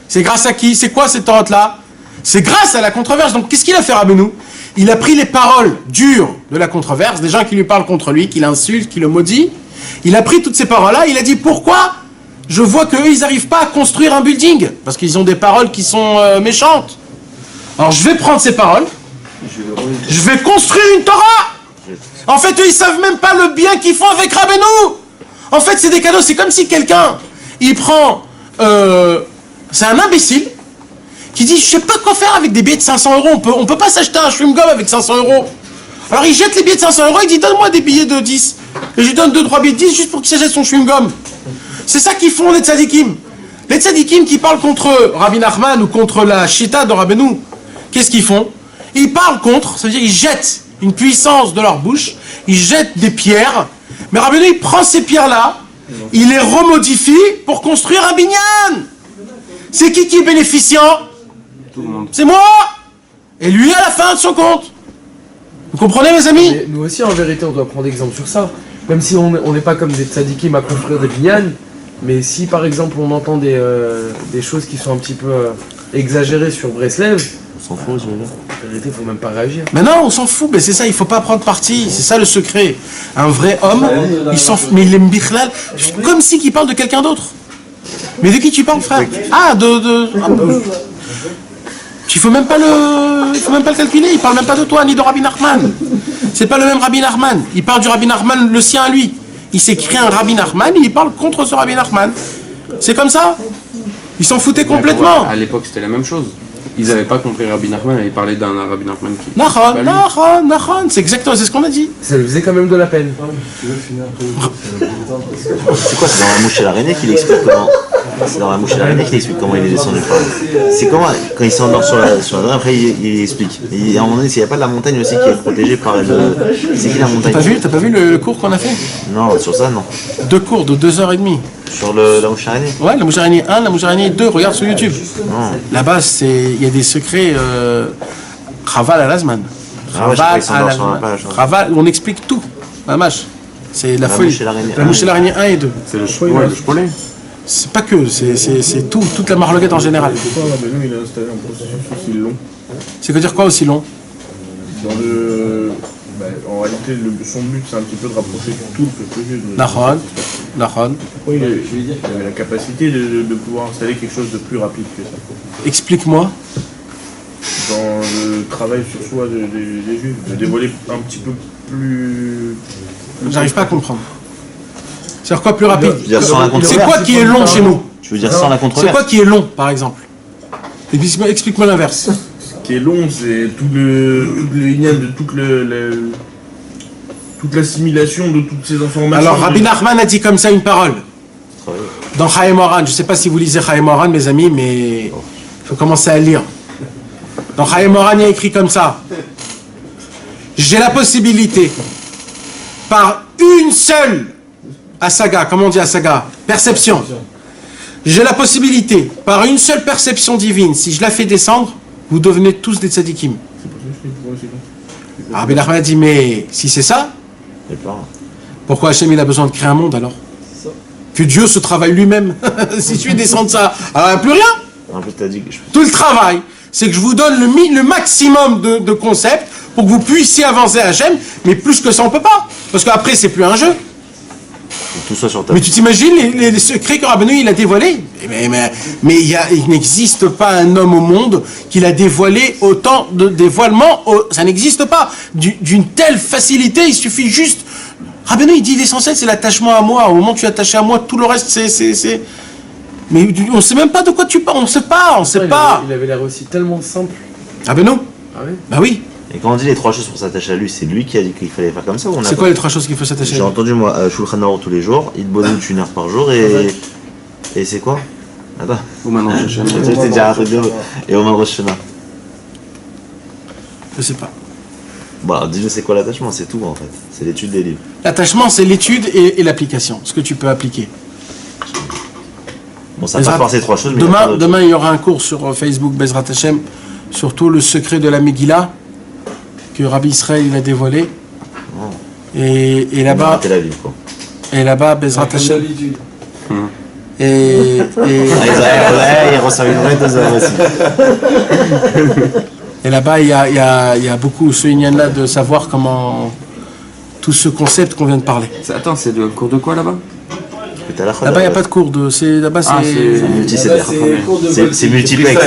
A: C'est grâce à qui? C'est quoi cette Torah-là? C'est grâce à la controverse. Donc qu'est-ce qu'il a fait Rabbeinu? Il a pris les paroles dures de la controverse, des gens qui lui parlent contre lui, qui l'insultent, qui le maudit. Il a pris toutes ces paroles-là, il a dit pourquoi je vois qu'eux, ils n'arrivent pas à construire un building? Parce qu'ils ont des paroles qui sont méchantes. Alors je vais prendre ces paroles, je vais construire une Torah. En fait, eux, ils savent même pas le bien qu'ils font avec Rabbeinu. En fait, c'est des cadeaux. C'est comme si quelqu'un, il prend... c'est un imbécile qui dit, je sais pas quoi faire avec des billets de 500 €. On peut pas s'acheter un chewing-gum avec 500 €. Alors il jette les billets de 500 €, il dit, donne-moi des billets de 10. Et je lui donne 2-3 billets de 10 juste pour qu'il s'achète son chewing-gum. C'est ça qu'ils font les tzadikim. Les tzadikim qui parlent contre Rabbi Nachman ou contre la Shita de Rabbeinu, qu'est-ce qu'ils font? Ils parlent contre, ça veut dire ils jettent une puissance de leur bouche, ils jettent des pierres, mais Rabbeinu il prend ces pierres-là, il les remodifie pour construire un binyan. C'est qui est bénéficiant?
D: Tout le monde.
A: C'est moi. Et lui à la fin de son compte. Vous comprenez mes amis?
E: Mais nous aussi en vérité on doit prendre exemple sur ça. Même si on n'est pas comme des tzadikim à construire des binyanes, mais si par exemple on entend des choses qui sont un petit peu exagérées sur Breslev, on s'en fout, en vérité, il faut même pas réagir.
A: Mais non, on s'en fout, mais c'est ça, il faut pas prendre parti, c'est ça le secret. Un vrai homme, il s'en fout, mais il aime Bichlal, comme si il parle de quelqu'un d'autre. Mais de qui tu parles, frère? Il faut même pas le calculer, il parle même pas de toi, ni de Rabbi Nachman. C'est pas le même Rabbi Nachman, il parle du Rabbi Nachman, le sien à lui. Il s'est créé un Rabbi Nachman, il parle contre ce Rabbi Nachman. C'est comme ça. Ils s'en foutaient complètement.
D: À l'époque, c'était la même chose. Ils n'avaient pas compris Rabbi Nachman, ils parlaient d'un Rabbi Nachman qui...
A: Nachon, c'est exactement, c'est ce qu'on a dit.
E: Ça lui faisait quand même de la peine.
G: C'est quoi? C'est dans la mouche et l'araignée qu'il explique comment... C'est dans la mouche et l'araignée qu'il explique comment il est descendu. C'est comment, quand il s'endort sur la draine, après il explique. Et à un moment donné, s'il n'y a pas de la montagne aussi qui est protégée par le... C'est qui la montagne?
A: T'as pas vu le cours qu'on a fait?
G: Non, sur ça, non.
A: 2 cours de 2h30.
G: Sur la mouche et l'araignée?
A: Ouais, la mouche araignée 1, la mouche araignée 2, regarde sur YouTube.
G: Non.
A: Là-bas, il y a des secrets Chaval à Lazman. Chaval, on explique tout. La mâche. C'est la folie. La mouche et l'araignée 1 et 2.
D: C'est le cholet.
A: C'est pas que, c'est tout, toute la marloquette en général.
F: Pourquoi Rabbeinu il a installé un processus aussi long?
A: C'est veut dire quoi aussi long?
F: En réalité, son but c'est un petit peu de rapprocher tout le peuple juif.
A: Nachon.
F: Il avait la capacité de pouvoir installer quelque chose de plus rapide que ça.
A: Explique-moi.
F: Dans le travail sur soi des juifs, de dévoiler un petit peu plus...
A: J'arrive pas à comprendre. C'est quoi plus rapide?
G: C'est
A: quoi qui est long chez nous?
G: Tu veux dire sans la controverse?
A: C'est quoi qui est long, par exemple? Explique-moi l'inverse.
F: Ce qui est long, c'est tout le lien de toute l'assimilation de toutes ces informations.
A: Alors, Rabbi Nachman a dit comme ça une parole. Dans Chaim Oran, je ne sais pas si vous lisez Chaim Oran, mes amis, mais il faut commencer à lire. Dans Chaim Moran, il y a écrit comme ça. J'ai la possibilité, par une seule asaga, comment on dit asaga? Perception. J'ai la possibilité, par une seule perception divine, si je la fais descendre, vous devenez tous des tzadikim. Ah, Ben Nachman a dit, mais si c'est ça, pourquoi Hachem il a besoin de créer un monde alors? Que Dieu se travaille lui-même. Si tu fais descendre ça, alors il n'y a plus rien. Tout le travail, c'est que je vous donne le maximum de concepts pour que vous puissiez avancer à Hachem, mais plus que ça on peut pas. Parce qu'après c'est plus un jeu.
G: Tout ça sur ta
A: Mais tu t'imagines les secrets que Rabbeinu il a dévoilés? Mais il n'existe pas un homme au monde qui l'a dévoilé autant de dévoilements. Ça n'existe pas. D'une telle facilité, il suffit juste... Rabbeinu il dit l'essentiel c'est l'attachement à moi. Au moment où tu es attaché à moi, tout le reste c'est... Mais on ne sait même pas de quoi tu parles. On ne sait pas.
E: Il avait l'air aussi tellement simple.
A: Rabbeinu?
E: Ah oui?
A: Bah oui.
G: Et quand on dit les 3 choses pour s'attacher à lui, c'est lui qui a dit qu'il fallait faire comme ça ou on a
A: C'est quoi les 3 choses qu'il faut s'attacher à lui?
G: J'ai entendu moi, Shulchan Aruch tous les jours, Id Bonut 1 heure par jour et c'est quoi? Attends.
D: Ou maintenant,
G: c'est déjà un truc de... Et Oman Rosh Hashanah.
A: Je sais pas.
G: Bah, dis-nous c'est quoi l'attachement, c'est tout en fait. C'est l'étude des livres.
A: L'attachement c'est l'étude et l'application, ce que tu peux appliquer.
G: Bon, ça passe par ces 3 choses, mais
A: demain il y aura un cours sur Facebook Bezrat Hashem, sur tout le secret de la Megillah que Rabbi Israël il a dévoilé.
G: Oh.
A: Et là-bas, Bezrat Hashem. Et là-bas, il y a beaucoup ce Inyan-là de savoir comment tout ce concept qu'on vient de parler.
D: Attends, c'est le cours de quoi là-bas?
A: Là-bas, il n'y a pas de cours de. Là-bas, c'est.
G: C'est multiplex.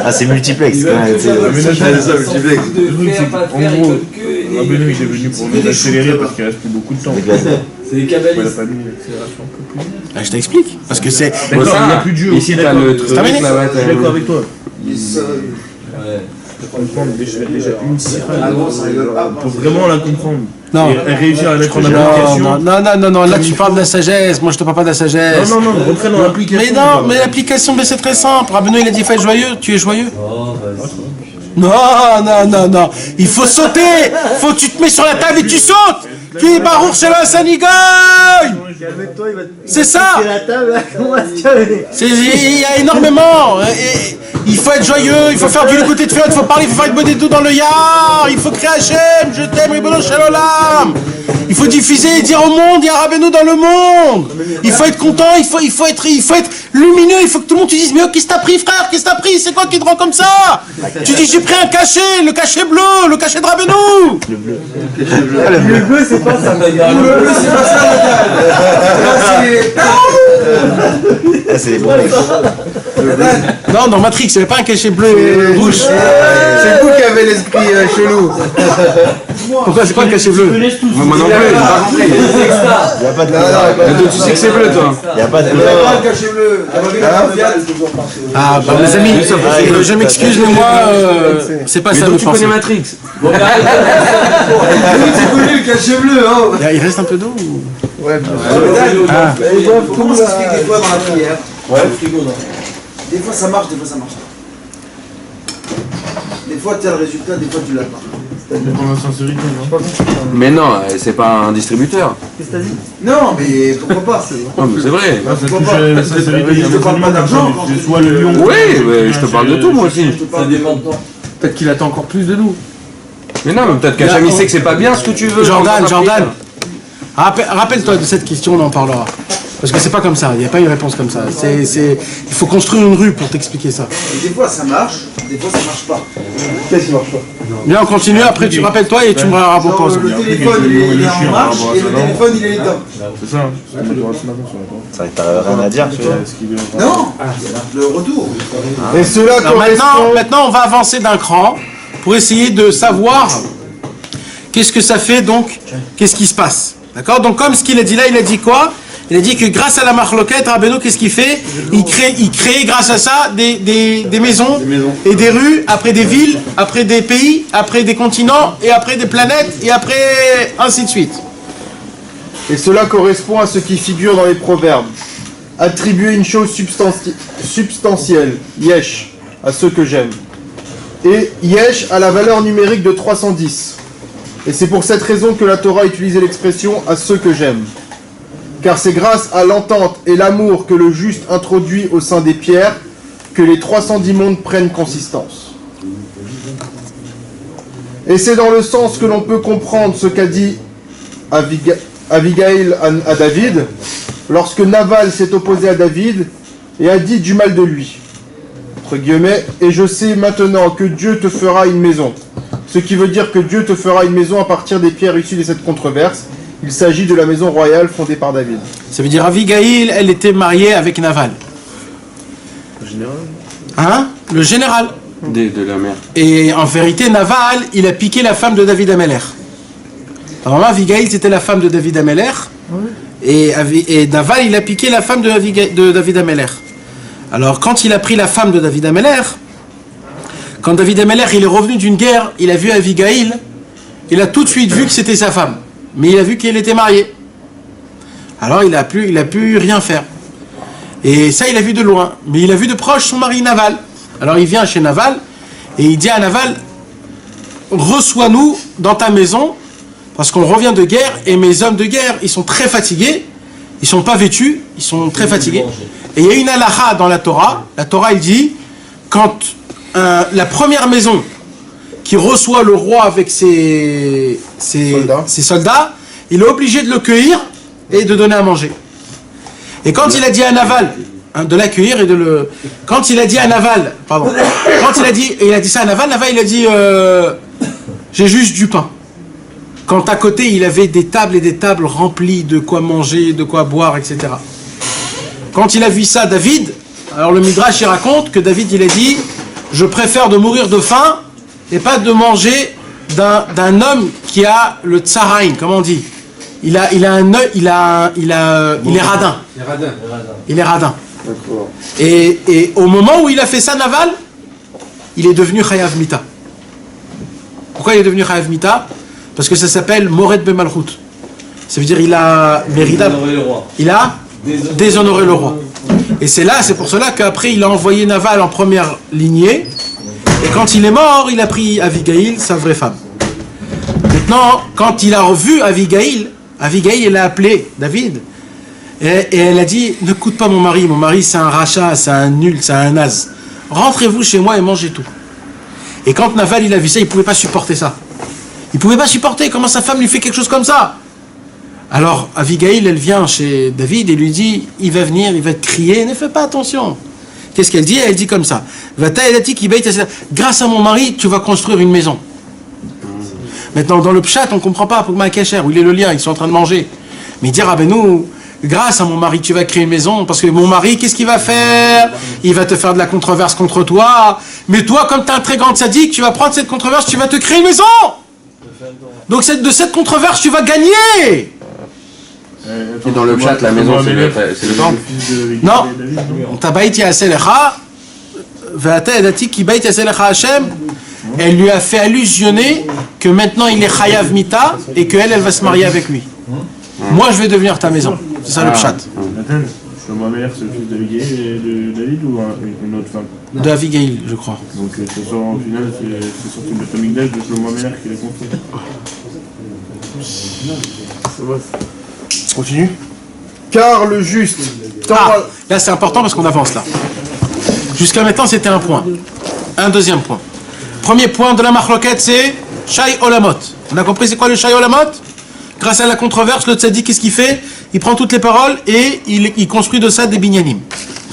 G: Ah, c'est multiplex.
F: En gros, Rabbeinu il est venu pour nous accélérer parce qu'il reste plus beaucoup de temps.
K: C'est les kabbalistes.
F: Il a pas mis une accélération un peu plus.
A: Là, je t'explique. Parce que c'est.
F: D'accord, il n'y a plus de jeu.
D: Ici, t'as le truc.
A: C'est terminé.
F: Je suis d'accord avec toi.
K: Ouais.
F: Comprendre déjà une sirène. Faut vraiment la comprendre.
A: Non.
F: Et réussir à la mettre en application.
A: Non, là tu parles de la sagesse, moi je te parle pas de la sagesse.
F: Non, rentrer dans l'application.
A: Mais non, mais l'application, c'est très simple. Rabbeinu il a dit faut être joyeux, tu es joyeux.
K: Oh, vas-y.
A: Non. Il faut sauter. Faut que tu te mets sur la table et tu sautes. Qui Baruch Shelo Sanigoy. C'est ça. Il y a énormément. Il faut être joyeux, il faut faire du côté de feu, il faut parler, il faut faire du tout dans le yard, il faut créer Hachem, je t'aime, Ribono Shel Olam. Il faut diffuser et dire au monde, il y a Rabbeinu dans le monde. Il faut être content, il faut être lumineux, il faut que tout le monde te dise, mais qu'est-ce que t'as pris frère, qu'est-ce que t'as pris, c'est quoi qui te rend comme ça? Tu dis, j'ai pris un cachet, le cachet bleu, le cachet de Rabbeinu.
B: Le bleu, c'est pas ça. Le bleu, c'est pas ça.
G: C'est les bons.
A: Non, dans Matrix, il n'y avait pas un cachet bleu et rouge.
H: C'est vous qui avez l'esprit chelou.
A: Pourquoi c'est pas un cachet bleu?
D: Moi non plus, j'ai pas compris.
G: Il n'y a pas de couleur.
D: Tu sais que c'est bleu, toi.
G: Il n'y a pas de
B: Il n'y a pas
G: couleur.
B: le cachet bleu.
A: Ah, bah mes amis, je m'excuse, mais moi, c'est pas
D: Mais
A: ça
D: donc
A: le
D: tu connais
A: français.
D: Matrix.
B: C'est connu le cachet bleu, hein.
A: Il reste un peu d'eau ou...
H: Ouais,
A: Ah.
B: Comment ça se fait des fois dans la prière? Des fois ça marche, des fois ça marche pas. Des fois tu as le résultat, des fois tu l'as pas.
F: Pour la sincérité, non?
D: Mais non, c'est pas un distributeur.
B: Qu'est-ce que t'as dit? Non, mais pourquoi pas?
D: Non, mais c'est vrai.
F: Ça touche à la sincérité.
B: Je te parle pas d'argent quand
F: C'est soit le lion.
D: Oui, mais je te parle de tout, moi aussi.
K: Ça dépend de toi.
E: Peut-être qu'il attend encore plus de nous.
D: Mais non, mais peut-être qu'Hachem il sait que c'est pas bien ce que tu veux.
A: Jordan, rappelle-toi de cette question, on en parlera. Parce que c'est pas comme ça, il n'y a pas une réponse comme ça. Il faut construire une rue pour t'expliquer ça.
B: Et des fois ça marche, des fois ça marche pas. Qu'est-ce qui marche pas?
A: Bien, on continue, après tu rappelles-toi et tu me proposes.
B: Le téléphone il est en marche et le téléphone il est éteint.
F: C'est ça.
G: C'est vrai que t'as rien à dire, tu vois.
B: Non, le retour.
H: Et cela
A: Alors maintenant, on va avancer d'un cran pour essayer de savoir qu'est-ce que ça fait donc, qu'est-ce qui se passe. D'accord? Donc comme ce qu'il a dit là, il a dit quoi? Il a dit que grâce à la marloquette, Rabbeinu, qu'est-ce qu'il fait? Il crée grâce à ça des maisons et des rues, après des villes, après des pays, après des continents, et après des planètes, et après ainsi de suite.
H: Et cela correspond à ce qui figure dans les proverbes. Attribuer une chose substantielle, yesh, à ceux que j'aime. Et Yesh a la valeur numérique de 310. Et c'est pour cette raison que la Torah a utilisé l'expression « à ceux que j'aime ». Car c'est grâce à l'entente et l'amour que le juste introduit au sein des pierres que les 310 mondes prennent consistance. Et c'est dans le sens que l'on peut comprendre ce qu'a dit Abigail à David, lorsque Naval s'est opposé à David et a dit du mal de lui. Entre guillemets, et je sais maintenant que Dieu te fera une maison. Ce qui veut dire que Dieu te fera une maison à partir des pierres issues de cette controverse. Il s'agit de la maison royale fondée par David.
A: Ça veut dire Abigail, elle était mariée avec Naval.
F: Le général.
A: Hein? Le général.
D: De la mère.
A: Et en vérité, Naval, il a piqué la femme de David Ameller. Alors là, Abigail, c'était la femme de David Ameller. Et Naval, il a piqué la femme de David Ameller. Alors, quand il a pris la femme de David Ameller, quand David Ameller, il est revenu d'une guerre, il a vu Abigail, il a tout de suite vu que c'était sa femme. Mais il a vu qu'elle était mariée. Alors, il a pu rien faire. Et ça, il a vu de loin. Mais il a vu de proche son mari Naval. Alors, il vient chez Naval et il dit à Naval, reçois-nous dans ta maison, parce qu'on revient de guerre, et mes hommes de guerre, ils sont très fatigués, ils sont pas vêtus, ils sont très fatigués. Et il y a une halakha dans la Torah, il dit, quand la première maison qui reçoit le roi avec ses soldats, il est obligé de le cueillir et de donner à manger. Et quand il a dit à Naval, de l'accueillir et de le... Quand il a dit à Naval, pardon, quand il a dit ça à Naval, il a dit, j'ai juste du pain. Quand à côté, il avait des tables et des tables remplies de quoi manger, de quoi boire, etc. Quand il a vu ça, David, alors le Midrash, il raconte que David, il a dit, je préfère de mourir de faim et pas de manger d'un homme qui a le tsaraïn, comment on dit? Il est radin. Il est radin. Et au moment où il a fait ça, Naval, il est devenu Chayav Mita. Pourquoi il est devenu Chayav Mita? Parce que ça s'appelle Mored Bemalchut. Ça veut dire il a déshonoré le roi. Et c'est pour cela qu'après il a envoyé Naval en première lignée. Et quand il est mort, il a pris Abigail, sa vraie femme. Maintenant, quand il a revu Abigail, elle a appelé David. Et elle a dit, ne coûte pas mon mari c'est un rachat, c'est un nul, c'est un naze. Rentrez-vous chez moi et mangez tout. Et quand Naval il a vu ça, il ne pouvait pas supporter ça. Il ne pouvait pas supporter comment sa femme lui fait quelque chose comme ça. Alors Abigail, elle vient chez David et lui dit, il va venir, il va te crier, ne fais pas attention. Qu'est-ce qu'elle dit? Elle dit comme ça, grâce à mon mari, tu vas construire une maison. Maintenant, dans le pshat, on ne comprend pas, pour Kecher, où il est le lien, ils sont en train de manger. Mais il dit, grâce à mon mari, tu vas créer une maison, parce que mon mari, qu'est-ce qu'il va faire? Il va te faire de la controverse contre toi. Mais toi, comme tu es un très grand sadique, tu vas prendre cette controverse, tu vas te créer une maison. Donc de cette controverse, tu vas gagner.
D: Et dans le chat, la maison, c'est le temple.
A: Non. Elle lui a fait allusionner que maintenant il est Chayav Mita et qu'elle va se marier avec lui. Moi, je vais devenir ta maison. C'est ça le pshat.
F: Shlomo Ameler, c'est le fils d'Abigail et de David ou une autre femme?
A: De Abigail, je crois.
F: Donc ce soir, au final, c'est sorti de Tamigdash de Shlomo Ameler qui l'a construit.
H: Continue. Car le juste...
A: Là, c'est important parce qu'on avance là. Jusqu'à maintenant, c'était un point. Un deuxième point. Premier point de la marloquette, c'est Shai Olamot. On a compris c'est quoi le Shai Olamot? Grâce à la controverse, le tzaddik, qu'est-ce qu'il fait? Il prend toutes les paroles et il construit de ça des binyanim.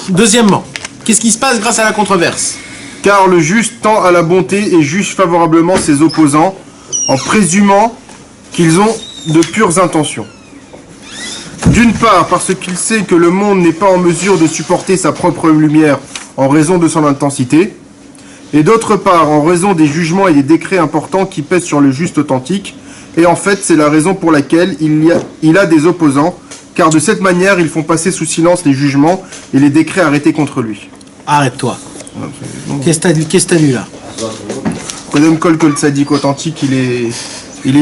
A: Deuxièmement, qu'est-ce qui se passe grâce à la controverse?
H: Car le juste tend à la bonté et juge favorablement ses opposants en présumant qu'ils ont de pures intentions. D'une part, parce qu'il sait que le monde n'est pas en mesure de supporter sa propre lumière en raison de son intensité, et d'autre part, en raison des jugements et des décrets importants qui pèsent sur le juste authentique, et en fait, c'est la raison pour laquelle il a des opposants, car de cette manière, ils font passer sous silence les jugements et les décrets arrêtés contre lui.
A: Arrête-toi. Qu'est-ce que t'as lu là?
H: Kodem Kol que le tzaddik authentique, il est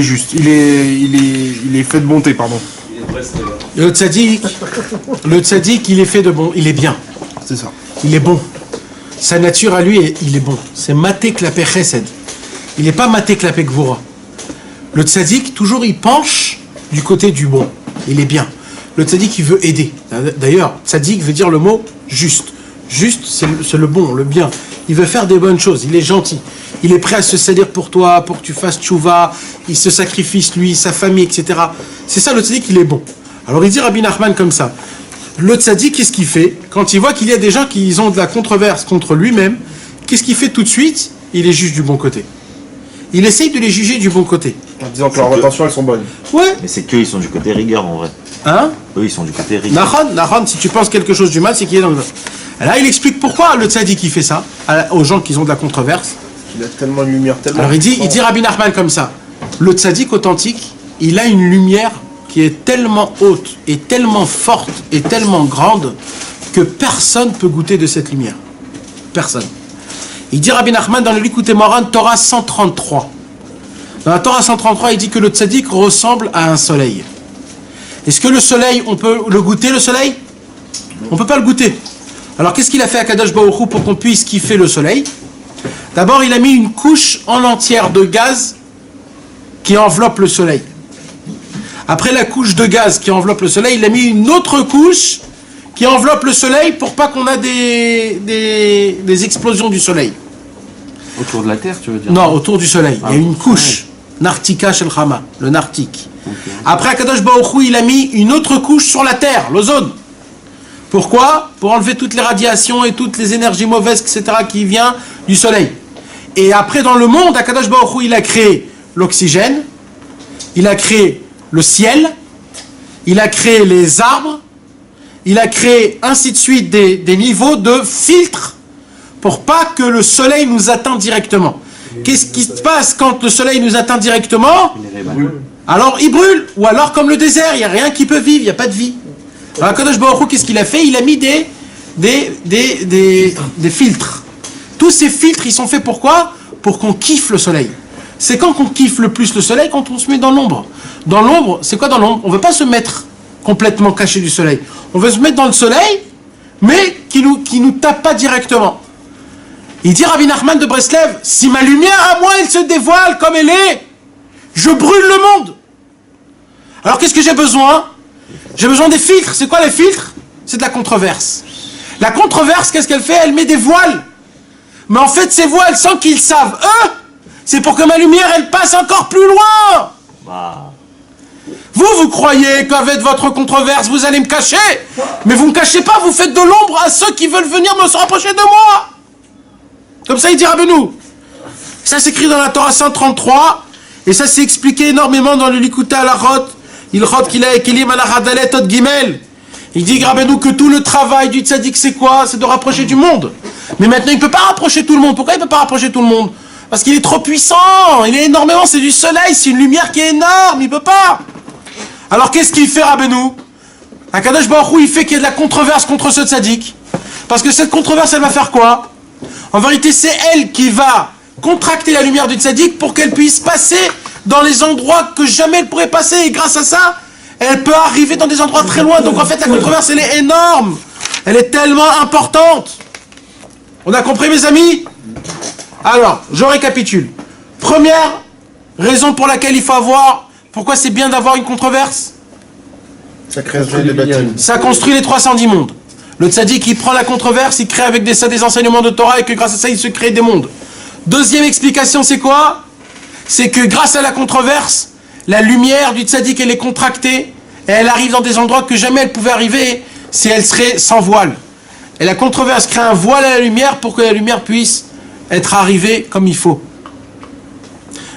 H: juste. Il est fait de bonté, pardon.
A: Le tzaddik, il est fait de bon, il est bien.
H: C'est ça.
A: Il est bon. sa nature à lui, il est bon. C'est maté klapé chesed. Il n'est pas maté klapé gvura. Le tzaddik, toujours, il penche du côté du bon. Il est bien. Le tzaddik, il veut aider. D'ailleurs, tzaddik veut dire le mot juste. Juste, c'est le bon, le bien. Il veut faire des bonnes choses. Il est gentil. Il est prêt à se salir pour toi, pour que tu fasses tchouva. Il se sacrifie, lui, sa famille, etc. C'est ça, le tzaddik, il est bon. Alors, il dit Rabbi Nachman comme ça. Le tzaddik, qu'est-ce qu'il fait? Quand il voit qu'il y a des gens qui ont de la controverse contre lui-même, qu'est-ce qu'il fait tout de suite? Il les juge du bon côté. Il essaye de les juger du bon côté.
F: En disant que leurs intentions, elles sont bonnes.
A: Ouais.
G: Mais c'est qu'eux, ils sont du côté rigueur en vrai.
A: Hein?
G: Eux, ils sont du côté rigueur.
A: Nahon, si tu penses quelque chose du mal, c'est qu'il est dans le mal. Là, il explique pourquoi le tzaddik il fait ça aux gens qui ont de la controverse.
F: Il a tellement de lumière, tellement.
A: Alors il dit Rabbi Nachman comme ça. Le tzaddik authentique, il a une lumière qui est tellement haute et tellement forte et tellement grande que personne peut goûter de cette lumière. Personne. Il dit Rabbi Nachman dans le Likutei Moharan, Torah 133. Dans la Torah 133, il dit que le tzaddik ressemble à un soleil. Est-ce que le soleil, on peut le goûter, le soleil? On ne peut pas le goûter. Alors qu'est-ce qu'il a fait à Kadosh Baruch Hu pour qu'on puisse kiffer le soleil? D'abord, il a mis une couche en entière de gaz qui enveloppe le soleil. Après la couche de gaz qui enveloppe le soleil, il a mis une autre couche qui enveloppe le soleil pour pas qu'on ait des explosions du soleil.
D: Autour de la Terre, tu veux dire?
A: Non, autour du soleil. Il y a une couche. Nartika shel Chama, le nartik. Okay. Après, Akadosh Baruch Hu, il a mis une autre couche sur la Terre, l'ozone. Pourquoi? Pour enlever toutes les radiations et toutes les énergies mauvaises, etc., qui viennent du soleil. Et après, dans le monde, Akadosh Baruch Hu, il a créé l'oxygène, il a créé le ciel, il a créé les arbres, il a créé ainsi de suite des niveaux de filtres pour pas que le soleil nous atteigne directement. Qu'est-ce qui se passe quand le soleil nous atteint directement? Alors il brûle, ou alors comme le désert, il n'y a rien qui peut vivre, il n'y a pas de vie. Alors Akadosh Baruch Hu, qu'est-ce qu'il a fait? Il a mis des filtres. Tous ces filtres, ils sont faits pourquoi? Pour qu'on kiffe le soleil. C'est quand qu'on kiffe le plus le soleil? Quand on se met dans l'ombre. Dans l'ombre, c'est quoi dans l'ombre? On ne veut pas se mettre complètement caché du soleil. On veut se mettre dans le soleil, mais qui nous tape pas directement. Il dit Rabbi Nachman de Breslev, si ma lumière à moi, elle se dévoile comme elle est, je brûle le monde. Alors qu'est-ce que j'ai besoin? J'ai besoin des filtres. C'est quoi les filtres? C'est de la controverse. La controverse, qu'est-ce qu'elle fait? Elle met des voiles. Mais en fait, ces voiles, sans qu'ils savent, eux, c'est pour que ma lumière, elle passe encore plus loin. Vous croyez qu'avec votre controverse, vous allez me cacher? Mais vous ne me cachez pas, vous faites de l'ombre à ceux qui veulent venir me se rapprocher de moi. Comme ça, il dit Rabbeinu. Ça s'écrit dans la Torah 133, et ça s'est expliqué énormément dans le Likutei Halachot, Ilchot Kila Ekelim Alachadalet Od Gimel. Il dit Rabbeinu que tout le travail du tzaddik, c'est quoi? C'est de rapprocher du monde. Mais maintenant, il ne peut pas rapprocher tout le monde. Pourquoi il ne peut pas rapprocher tout le monde? Parce qu'il est trop puissant. Il est énormément, c'est du soleil, c'est une lumière qui est énorme. Il ne peut pas. Alors qu'est-ce qu'il fait Rabbeinu? Akadosh Baruch Hu, il fait qu'il y a de la controverse contre ce tzaddik. Parce que cette controverse, elle va faire quoi? En vérité, c'est elle qui va contracter la lumière du tzaddik pour qu'elle puisse passer dans les endroits que jamais elle pourrait passer. Et grâce à ça, elle peut arriver dans des endroits très loin. Donc en fait, la controverse, elle est énorme. Elle est tellement importante. On a compris, mes amis? Alors, je récapitule. Première raison pour laquelle il faut avoir... Pourquoi c'est bien d'avoir une controverse?
F: Ça crée des bâtiments.
A: Ça construit les 310 mondes. Le tzaddik, il prend la controverse, il crée avec des enseignements de Torah et que grâce à ça, il se crée des mondes. Deuxième explication, c'est quoi? C'est que grâce à la controverse, la lumière du tzaddik, elle est contractée et elle arrive dans des endroits que jamais elle pouvait arriver si elle serait sans voile. Et la controverse crée un voile à la lumière pour que la lumière puisse être arrivée comme il faut.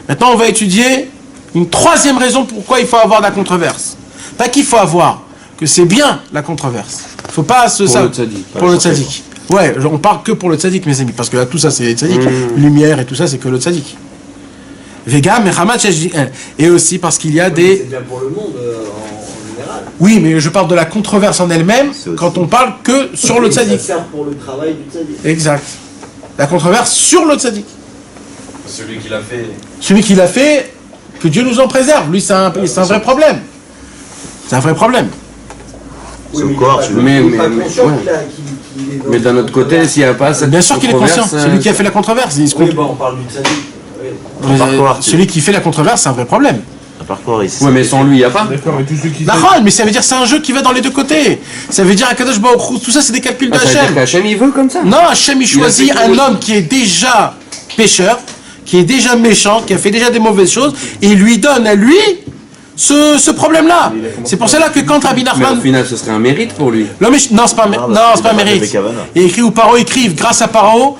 A: Maintenant, on va étudier une troisième raison pourquoi il faut avoir de la controverse. Pas qu'il faut avoir, que c'est bien la controverse. Il ne faut pas se...
D: Pour le tzaddik.
A: Pour le tzaddik. Ouais, on parle que pour le tzaddik, mes amis, parce que là, tout ça, c'est les tzaddik. Lumière et tout ça, c'est que le tzaddik. Vega, Mechamat, et aussi parce qu'il y a des...
K: C'est bien pour le monde en général.
A: Oui, mais je parle de la controverse en elle-même quand on parle que sur le tzaddik.
K: Ça sert pour le travail du tzaddik.
A: Exact. La controverse sur le tzaddik.
J: Celui qui l'a fait.
A: Celui qui l'a fait, que Dieu nous en préserve. Lui, c'est un vrai problème. C'est un vrai problème.
G: C'est au corps,
K: mais il n'est pas conscient
D: Mais d'un autre côté, s'il n'y a pas cette
A: Bien sûr qu'il est conscient, c'est lui qui a fait la controverse. Il se
K: Oui, bon, on parle du tzaddik.
A: Celui qui fait la controverse, c'est un vrai problème.
G: Parcours,
D: ouais, mais sans lui, il n'y a pas.
F: D'accord, mais tous ceux qui.
A: Mais ça veut dire que c'est un jeu qui va dans les deux côtés. Ça veut dire Akadosh Baruch Hu, tout ça c'est des calculs de
D: Ça veut dire
A: Hachem.
D: qu'Hachem, il veut comme ça.
A: Non, Hachem il choisit un homme qui est déjà pécheur, qui est déjà méchant, qui a fait déjà des mauvaises choses, et il lui donne à lui ce problème-là. C'est pour cela que quand Rabbi
D: Mais
A: Nachman...
D: au final, ce serait un mérite pour lui.
A: Non, c'est pas un mérite. Il écrit où Paro écrive, grâce à Pharaon,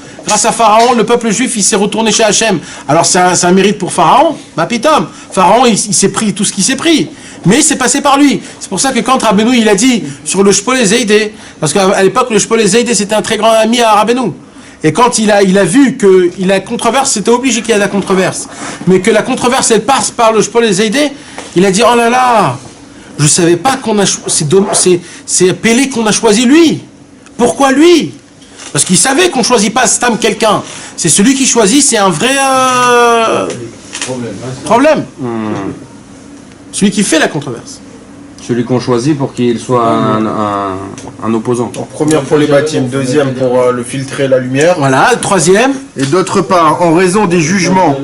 A: le peuple juif, il s'est retourné chez Hachem. Alors c'est un mérite pour Pharaon, ma pitom. Pharaon, il s'est pris tout ce qu'il s'est pris. Mais c'est passé par lui. C'est pour ça que quand Rabbeinu, il a dit sur le Shpolé Zeidé, parce qu'à l'époque, le Shpolé Zeidé, c'était un très grand ami à Rabbeinu. Et quand il a vu qu'il a controverse, c'était obligé qu'il y ait de la controverse. Mais que la controverse, elle passe par le Shpolé Zeidé, il a dit, oh là là, je savais pas qu'on a c'est Pélé qu'on a choisi lui. Pourquoi lui? Parce qu'il savait qu'on ne choisit pas Stam quelqu'un. C'est celui qui choisit, c'est un vrai problème. Celui qui fait la controverse.
D: Celui qu'on choisit pour qu'il soit un opposant.
H: Donc, première pour les baptêmes, deuxième pour le filtrer la lumière.
A: Voilà, troisième.
H: Et d'autre part, en raison des jugements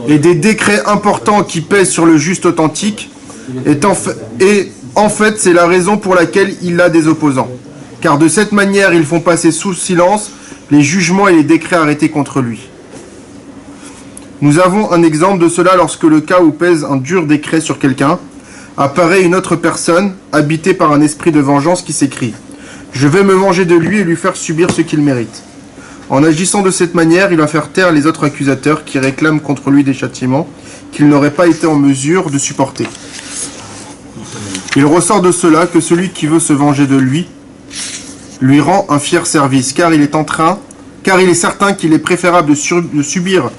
H: et des décrets importants qui pèsent sur le juste authentique, en fait, c'est la raison pour laquelle il a des opposants. Car de cette manière, ils font passer sous silence les jugements et les décrets arrêtés contre lui. Nous avons un exemple de cela lorsque le cas où pèse un dur décret sur quelqu'un, apparaît une autre personne, habitée par un esprit de vengeance qui s'écrie « Je vais me venger de lui et lui faire subir ce qu'il mérite ». En agissant de cette manière, il va faire taire les autres accusateurs qui réclament contre lui des châtiments qu'il n'aurait pas été en mesure de supporter. Il ressort de cela que celui qui veut se venger de lui rend un fier service, car il est certain qu'il est préférable de subir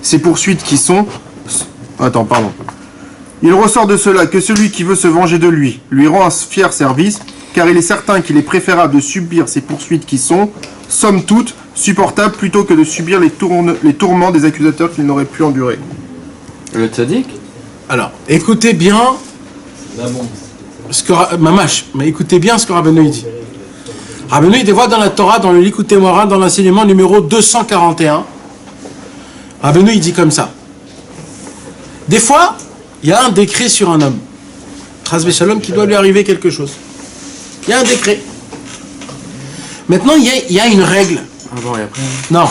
H: ces poursuites qui sont... Il ressort de cela que celui qui veut se venger de lui rend un fier service, car il est certain qu'il est préférable de subir ces poursuites qui sont, somme toute, supportables plutôt que de subir les tourments des accusateurs qu'il n'aurait pu endurer.
D: Le tzaddik?
A: Alors, écoutez bien écoutez bien ce que Rabbeinu dit. Rabbeinu il dévoile dans la Torah, dans le Likutei Moharan, dans l'enseignement numéro 241. Rabbeinu il dit comme ça. Des fois, il y a un décret sur un homme, Chas v'Shalom, qui doit lui arriver quelque chose. Il y a un décret. Maintenant, il y a une règle.
D: Avant et après.
A: Non.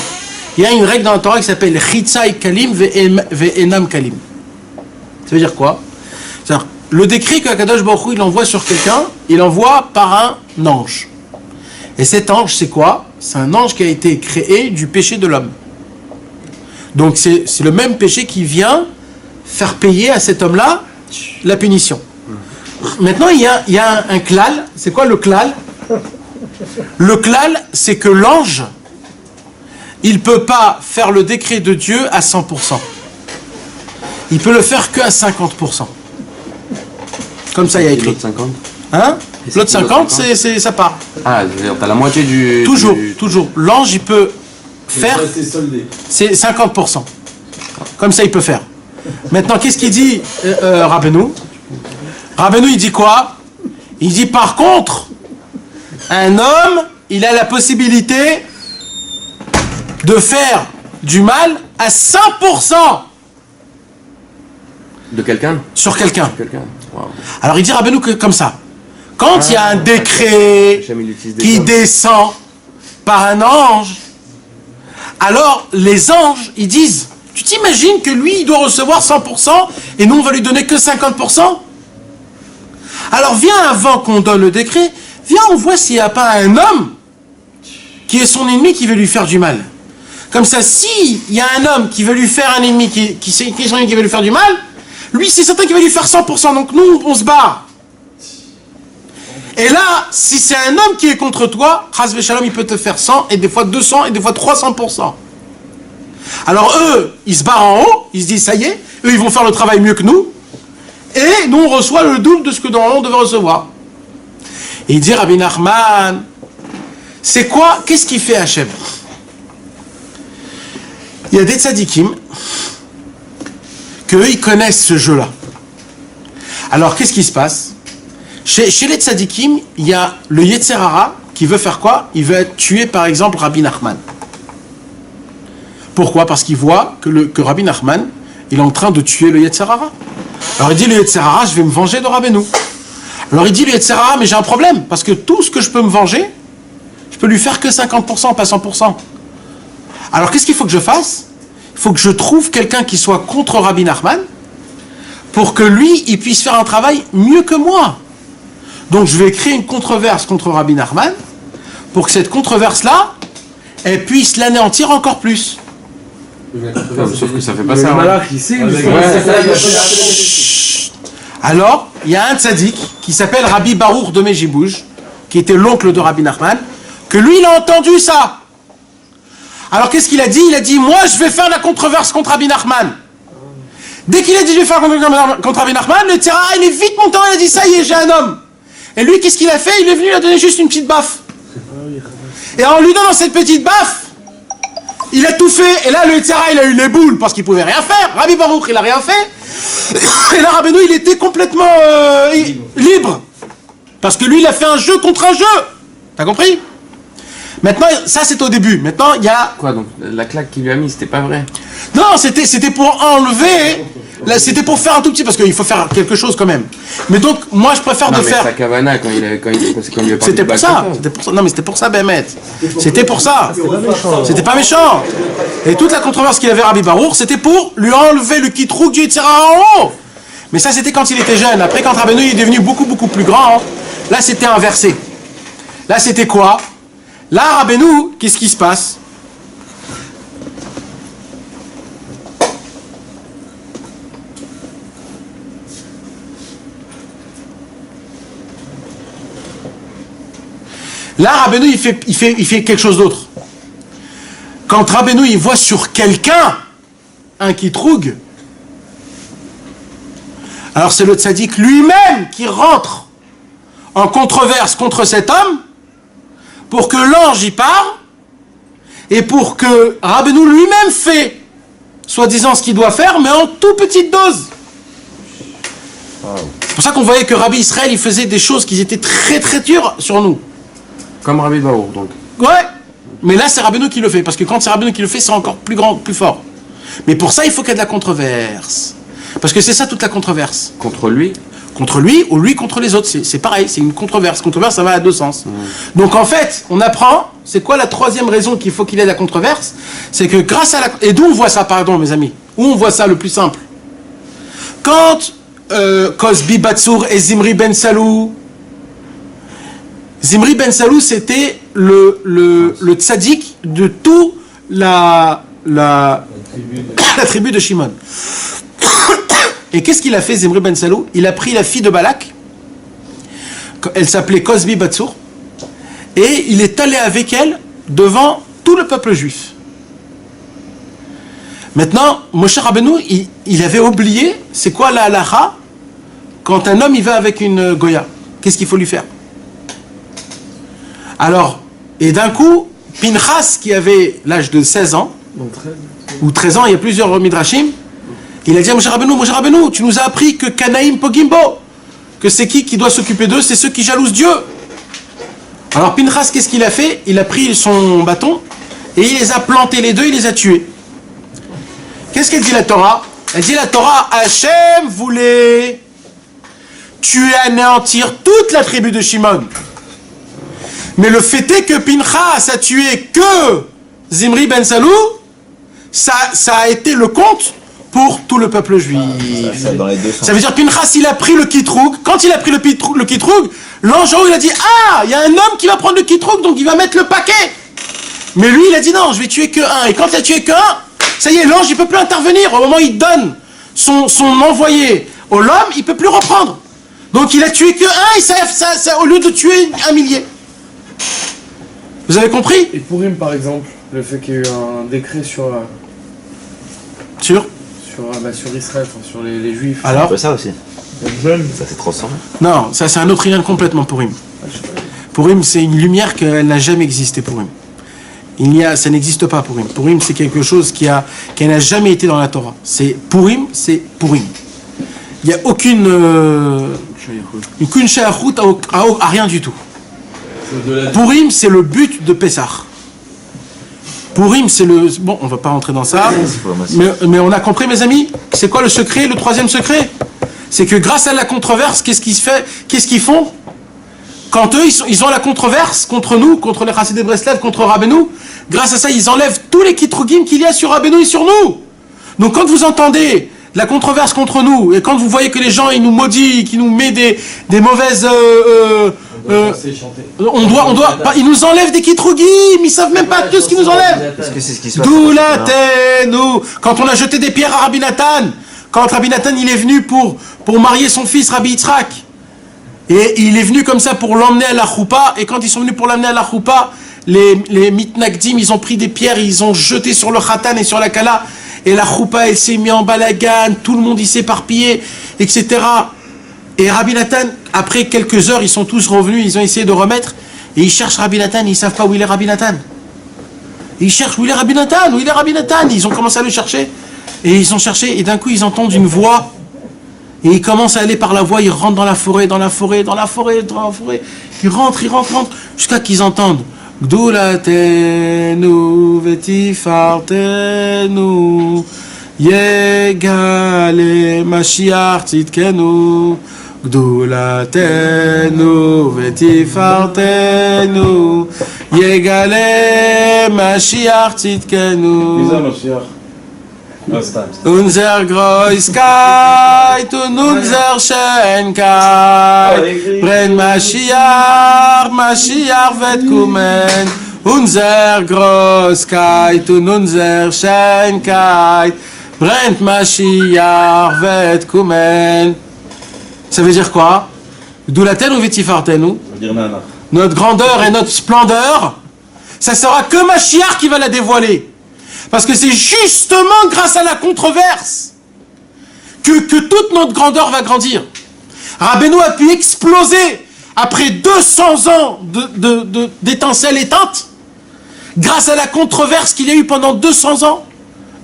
A: Il y a une règle dans la Torah qui s'appelle Chitzai Kalim ve'enam Kalim. Ça veut dire quoi? C'est-à-dire, le décret que Akadosh Baruch Hu, il envoie sur quelqu'un, il l'envoie par un ange. Et cet ange, c'est quoi? C'est un ange qui a été créé du péché de l'homme. Donc c'est le même péché qui vient faire payer à cet homme-là la punition. Maintenant, il y a un klal. C'est quoi le klal? Le klal, c'est que l'ange, il ne peut pas faire le décret de Dieu à 100%. Il peut le faire que à 50%. Comme ça, il y a écrit.
D: L'autre 50?
A: Hein? L'autre 50, ça part.
D: Ah, t'as la moitié du...
A: Toujours. L'ange, il peut faire... C'est 50%. Comme ça, il peut faire. Maintenant, qu'est-ce qu'il dit Rabbeinu? Rabbeinu, il dit quoi? Il dit, par contre, un homme, il a la possibilité de faire du mal à 100%.
D: De quelqu'un?
A: Sur quelqu'un.
D: Wow.
A: Alors, il dit Rabbeinu comme ça. Quand il y a un décret qui descend par un ange, alors les anges, ils disent, tu t'imagines que lui, il doit recevoir 100% et nous, on va lui donner que 50%? Alors viens, avant qu'on donne le décret, viens, on voit s'il n'y a pas un homme qui est son ennemi qui veut lui faire du mal. Comme ça, s'il y a un homme qui veut lui faire un ennemi, qui est son ennemi qui veut lui faire du mal, lui, c'est certain qu'il va lui faire 100%, donc nous, on se barre. Et là, si c'est un homme qui est contre toi, Chas v'Shalom, il peut te faire 100, et des fois 200, et des fois 300%. Alors eux, ils se barrent en haut, ils se disent, ça y est, eux, ils vont faire le travail mieux que nous, et nous, on reçoit le double de ce que normalement on devait recevoir. Et il dit, Rabbi Nachman, c'est quoi, qu'est-ce qu'il fait Hachem? Il y a des tzadikim, qu'eux, ils connaissent ce jeu-là. Alors, qu'est-ce qui se passe? Chez les tzadikim, il y a le Yetzer Hara qui veut faire quoi? Il veut tuer par exemple Rabbi Nachman. Pourquoi? Parce qu'il voit que Rabbi Nachman, il est en train de tuer le Yetzer Hara. Alors il dit, le Yetzer Hara, je vais me venger de Rabbeinu. Alors il dit, le Yetzer Hara, mais j'ai un problème, parce que tout ce que je peux me venger, je peux lui faire que 50%, pas 100%. Alors qu'est-ce qu'il faut que je fasse? Il faut que je trouve quelqu'un qui soit contre Rabbi Nachman, pour que lui, il puisse faire un travail mieux que moi. Donc je vais créer une controverse contre Rabbi Nachman, pour que cette controverse-là, elle puisse l'anéantir encore plus.
D: Sauf que ça fait pas ça.
A: Alors, il y a un tzaddik qui s'appelle Rabbi Baruch de Mejibouj, qui était l'oncle de Rabbi Nachman, que lui, il a entendu ça. Alors, qu'est-ce qu'il a dit? Il a dit, moi, je vais faire la controverse contre Rabbi Nachman. Dès qu'il a dit, je vais faire contre Rabbi Nachman, le Tzara, il est vite montant, il a dit, ça y est, j'ai un homme. Et lui, qu'est-ce qu'il a fait? Il est venu lui donner juste une petite baffe. Et en lui donnant cette petite baffe, il a tout fait, et là le Tzara il a eu les boules parce qu'il pouvait rien faire. Rabbi Baruch il a rien fait. Et là Rabbeinu il était complètement libre. Parce que lui il a fait un jeu contre un jeu. T'as compris? Maintenant, ça c'est au début. Maintenant il y a...
D: Quoi donc? La claque qu'il lui a mis, c'était pas vrai?
A: Non, c'était pour enlever... Là, c'était pour faire un tout petit, parce qu'il faut faire quelque chose quand même. Mais donc, moi, je préfère de faire...
D: sa cavana, quand il lui a parlé
A: C'était pour ça. Non, mais c'était pour ça, Bémet. C'était pour ça. C'était pas méchant. Et toute la controverse qu'il avait Rabbi Baruch, c'était pour lui enlever le kitrouk du Yitzhara en haut. Mais ça, c'était quand il était jeune. Après, quand Rabbeinu est devenu beaucoup, beaucoup plus grand, là, c'était inversé. Là, c'était quoi? Là, Rabbeinu, qu'est-ce qui se passe? Là, Rabbeinu, il fait quelque chose d'autre. Quand Rabbeinu, il voit sur quelqu'un un kitroug, alors c'est le tzaddik lui-même qui rentre en controverse contre cet homme pour que l'ange y part et pour que Rabbeinu lui-même fait, soi-disant, ce qu'il doit faire, mais en toute petite dose. C'est pour ça qu'on voyait que Rabbi Israël, il faisait des choses qui étaient très très dures sur nous.
D: Comme Rabbi Baruch, donc.
A: Ouais, mais là c'est Rabbeinu qui le fait, parce que quand c'est Rabbeinu qui le fait, c'est encore plus grand, plus fort. Mais pour ça, il faut qu'il y ait de la controverse. Parce que c'est ça toute la controverse.
D: Contre lui?
A: Contre lui ou lui contre les autres. C'est pareil, c'est une controverse. Controverse, ça va à deux sens. Donc en fait, on apprend, c'est quoi la troisième raison qu'il faut qu'il y ait de la controverse? C'est que grâce à la... Et d'où on voit ça, pardon mes amis? Où on voit ça le plus simple? Quand Cosbi Batsour et Zimri Ben Salou... Zimri Ben Salou, c'était le tzaddik de tout la tribu de Shimon. Et qu'est-ce qu'il a fait, Zimri Ben Salou? Il a pris la fille de Balak, elle s'appelait Cosbi Batsour, et il est allé avec elle devant tout le peuple juif. Maintenant, Moshe Rabbeinu, il avait oublié, c'est quoi la halacha quand un homme il va avec une goya? Qu'est-ce qu'il faut lui faire? Alors, et d'un coup, Pinchas, qui avait l'âge de 16 ans, ou 13 ans, il y a plusieurs midrashim, il a dit à Moshe Rabbeinu, tu nous as appris que Kanaïm Pogimbo, que c'est qui doit s'occuper d'eux? C'est ceux qui jalousent Dieu. Alors Pinchas, qu'est-ce qu'il a fait? Il a pris son bâton, et il les a plantés les deux, il les a tués. Qu'est-ce qu'elle dit la Torah? Elle dit la Torah, Hachem voulait tuer, anéantir toute la tribu de Shimon. Mais le fait est que Pinchas a tué que Zimri Ben Salou, ça a été le compte pour tout le peuple juif. Ça veut dire que Pinchas, il a pris le kitroug. Quand il a pris le kitroug, l'ange il a dit, ah, il y a un homme qui va prendre le kitroug, donc il va mettre le paquet. Mais lui, il a dit, non, je vais tuer que un. Et quand il a tué que un, ça y est, l'ange, il peut plus intervenir. Au moment où il donne son envoyé au l'homme, il peut plus reprendre. Donc il a tué que un, et ça, au lieu de tuer un millier. Vous avez compris?
E: Et pour Purim, par exemple, le fait qu'il y ait eu un décret sur Israël, sur les Juifs.
A: Alors
G: ça aussi. Ça s'est transformé.
A: Non, ça c'est un autre lien complètement Purim. Purim, c'est une lumière qu'elle n'a jamais existé, Purim. Ça n'existe pas, Purim. Purim, c'est quelque chose qui n'a jamais été dans la Torah. Purim, c'est Purim. Il n'y a aucune shayachut à rien du tout. Purim, c'est le but de Pessah. Purim, c'est le... Bon, on va pas rentrer dans ça, mais on a compris, mes amis, c'est quoi le secret, le troisième secret? C'est que grâce à la controverse, qu'est-ce qu'ils font? Quand eux, ils ont la controverse contre nous, contre les Chassidés de Breslev, contre Rabbeinu, grâce à ça, ils enlèvent tous les kitrugim qu'il y a sur Rabbeinu et sur nous. Donc quand vous entendez la controverse contre nous, et quand vous voyez que les gens, ils nous maudissent, qu'ils nous mettent des mauvaises... ils nous enlèvent des kitrugim, ils savent même pas tout ce qu'ils nous enlèvent.
G: Est-ce que c'est ce qui se passe?
A: Doulatenu. Quand on a jeté des pierres à Rabbi Nathan, quand Rabbi Nathan il est venu pour marier son fils Rabbi Yitzhak, et il est venu comme ça pour l'emmener à la choupa, et quand ils sont venus pour l'emmener à la choupa, les mitnagdim, ils ont pris des pierres, ils ont jeté sur le khatan et sur la kala, et la choupa elle s'est mise en balagan, tout le monde il s'est éparpillé, etc. Et Rabbi Nathan, après quelques heures, ils sont tous revenus, ils ont essayé de remettre, et ils cherchent Rabbi Nathan, ils ne savent pas où il est Rabbi Nathan. Ils cherchent où il est Rabbi Nathan, où il est Rabbi Nathan. Ils ont commencé à le chercher, et ils ont cherché, et d'un coup ils entendent une voix, et ils commencent à aller par la voie, ils rentrent dans la forêt, ils rentrent, jusqu'à qu'ils entendent Gdulatenu vetifartenu Yegale Mashiach tzidkenu Gdulatenu vetifartenu Yegale Mashiach tzidkenu Unser Großkeit und unser Schönkeit brennt Mashiach wird kommen. Unser Großkeit und unser Schönkeit brennt Mashiach wird kommen. Ça veut dire quoi? Gdulatenu vetifartenu. Notre grandeur et notre splendeur, ça sera que Mashiach qui va la dévoiler. Parce que c'est justement grâce à la controverse que toute notre grandeur va grandir. Rabbeinu a pu exploser après 200 ans d'étincelles éteintes grâce à la controverse qu'il y a eu pendant 200 ans.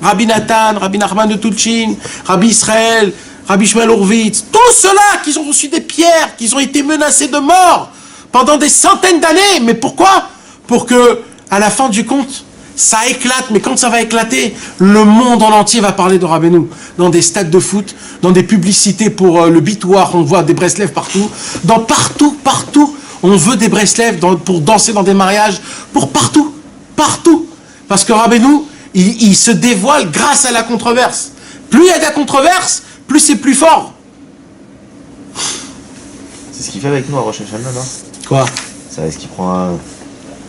A: Rabbi Nathan, Rabbi Nachman de Tulchin, Rabbi Israël, Rabbi Shmuel Horvitz, tous ceux-là qui ont reçu des pierres, qui ont été menacés de mort pendant des centaines d'années. Mais pourquoi? Pour que, à la fin du compte, ça éclate, mais quand ça va éclater, le monde en entier va parler de Rabbeinu. Dans des stades de foot, dans des publicités pour le Bitoir, on voit des Breslev partout. Partout, on veut des Breslev pour danser dans des mariages, pour partout. Parce que Rabbeinu, il se dévoile grâce à la controverse. Plus il y a de la controverse, plus c'est plus fort.
G: C'est ce qu'il fait avec nous à Rosh Hashanah, non?
A: Quoi?
G: C'est ce qu'il prend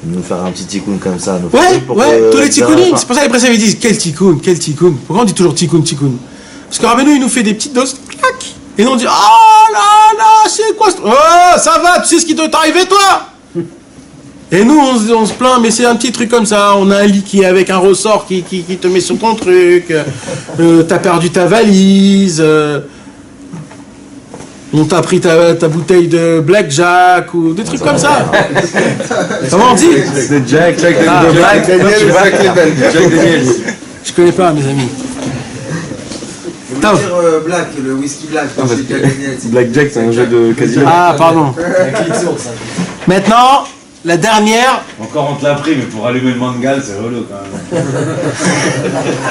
G: nous faire un petit tikkun comme ça.
A: Ouais, tous les tikkunim. C'est pour ça que les Breslev ils disent quel tikkun. Pourquoi on dit toujours tikkun? Parce que Rabbeinu il nous fait des petites doses, clac, et nous on dit oh là, c'est quoi? Oh, ça va, tu sais ce qui doit t'arriver toi? Et nous on se plaint, mais c'est un petit truc comme ça. On a un lit qui est avec un ressort qui te met sur ton truc. T'as perdu ta valise. On t'a pris ta bouteille de blackjack ou des trucs comme ça. Comment on dit?
E: C'est Jack Daniels.
A: Je connais pas, mes amis.
B: Dire black, le whisky black.
E: Blackjack, c'est un jeu de casino.
A: Ah, pardon. Maintenant, la dernière.
J: Encore on te l'a pris, mais pour allumer le mangal, c'est relou quand même.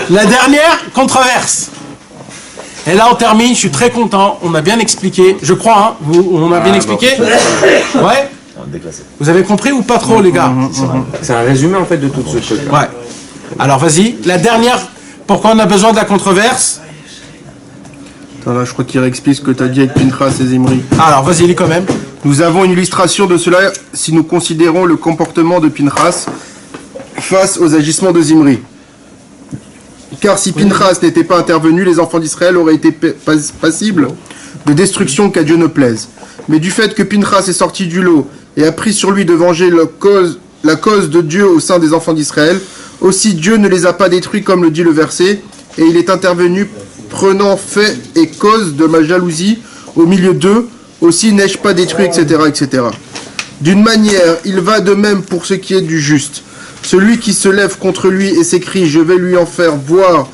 A: La dernière controverse. Et là on termine, je suis très content, on a bien expliqué, je crois, hein, on a bien expliqué. Ouais. Vous avez compris ou pas trop les gars?
D: C'est un résumé en fait de tout ce truc.
A: Ouais. Alors vas-y, la dernière, pourquoi on a besoin de la controverse?
H: Attends, là je crois qu'il réexplique ce que tu as dit avec Pinchas et Zimri.
A: Alors vas-y, lis quand même.
H: Nous avons une illustration de cela si nous considérons le comportement de Pinchas face aux agissements de Zimri. Car si Pinchas n'était pas intervenu, les enfants d'Israël auraient été passibles de destruction qu'à Dieu ne plaise. Mais du fait que Pinchas est sorti du lot et a pris sur lui de venger la cause de Dieu au sein des enfants d'Israël, aussi Dieu ne les a pas détruits comme le dit le verset, et il est intervenu prenant fait et cause de ma jalousie au milieu d'eux, aussi n'ai-je pas détruit, etc., etc. D'une manière, il va de même pour ce qui est du juste. Celui qui se lève contre lui et s'écrie « Je vais lui en faire voir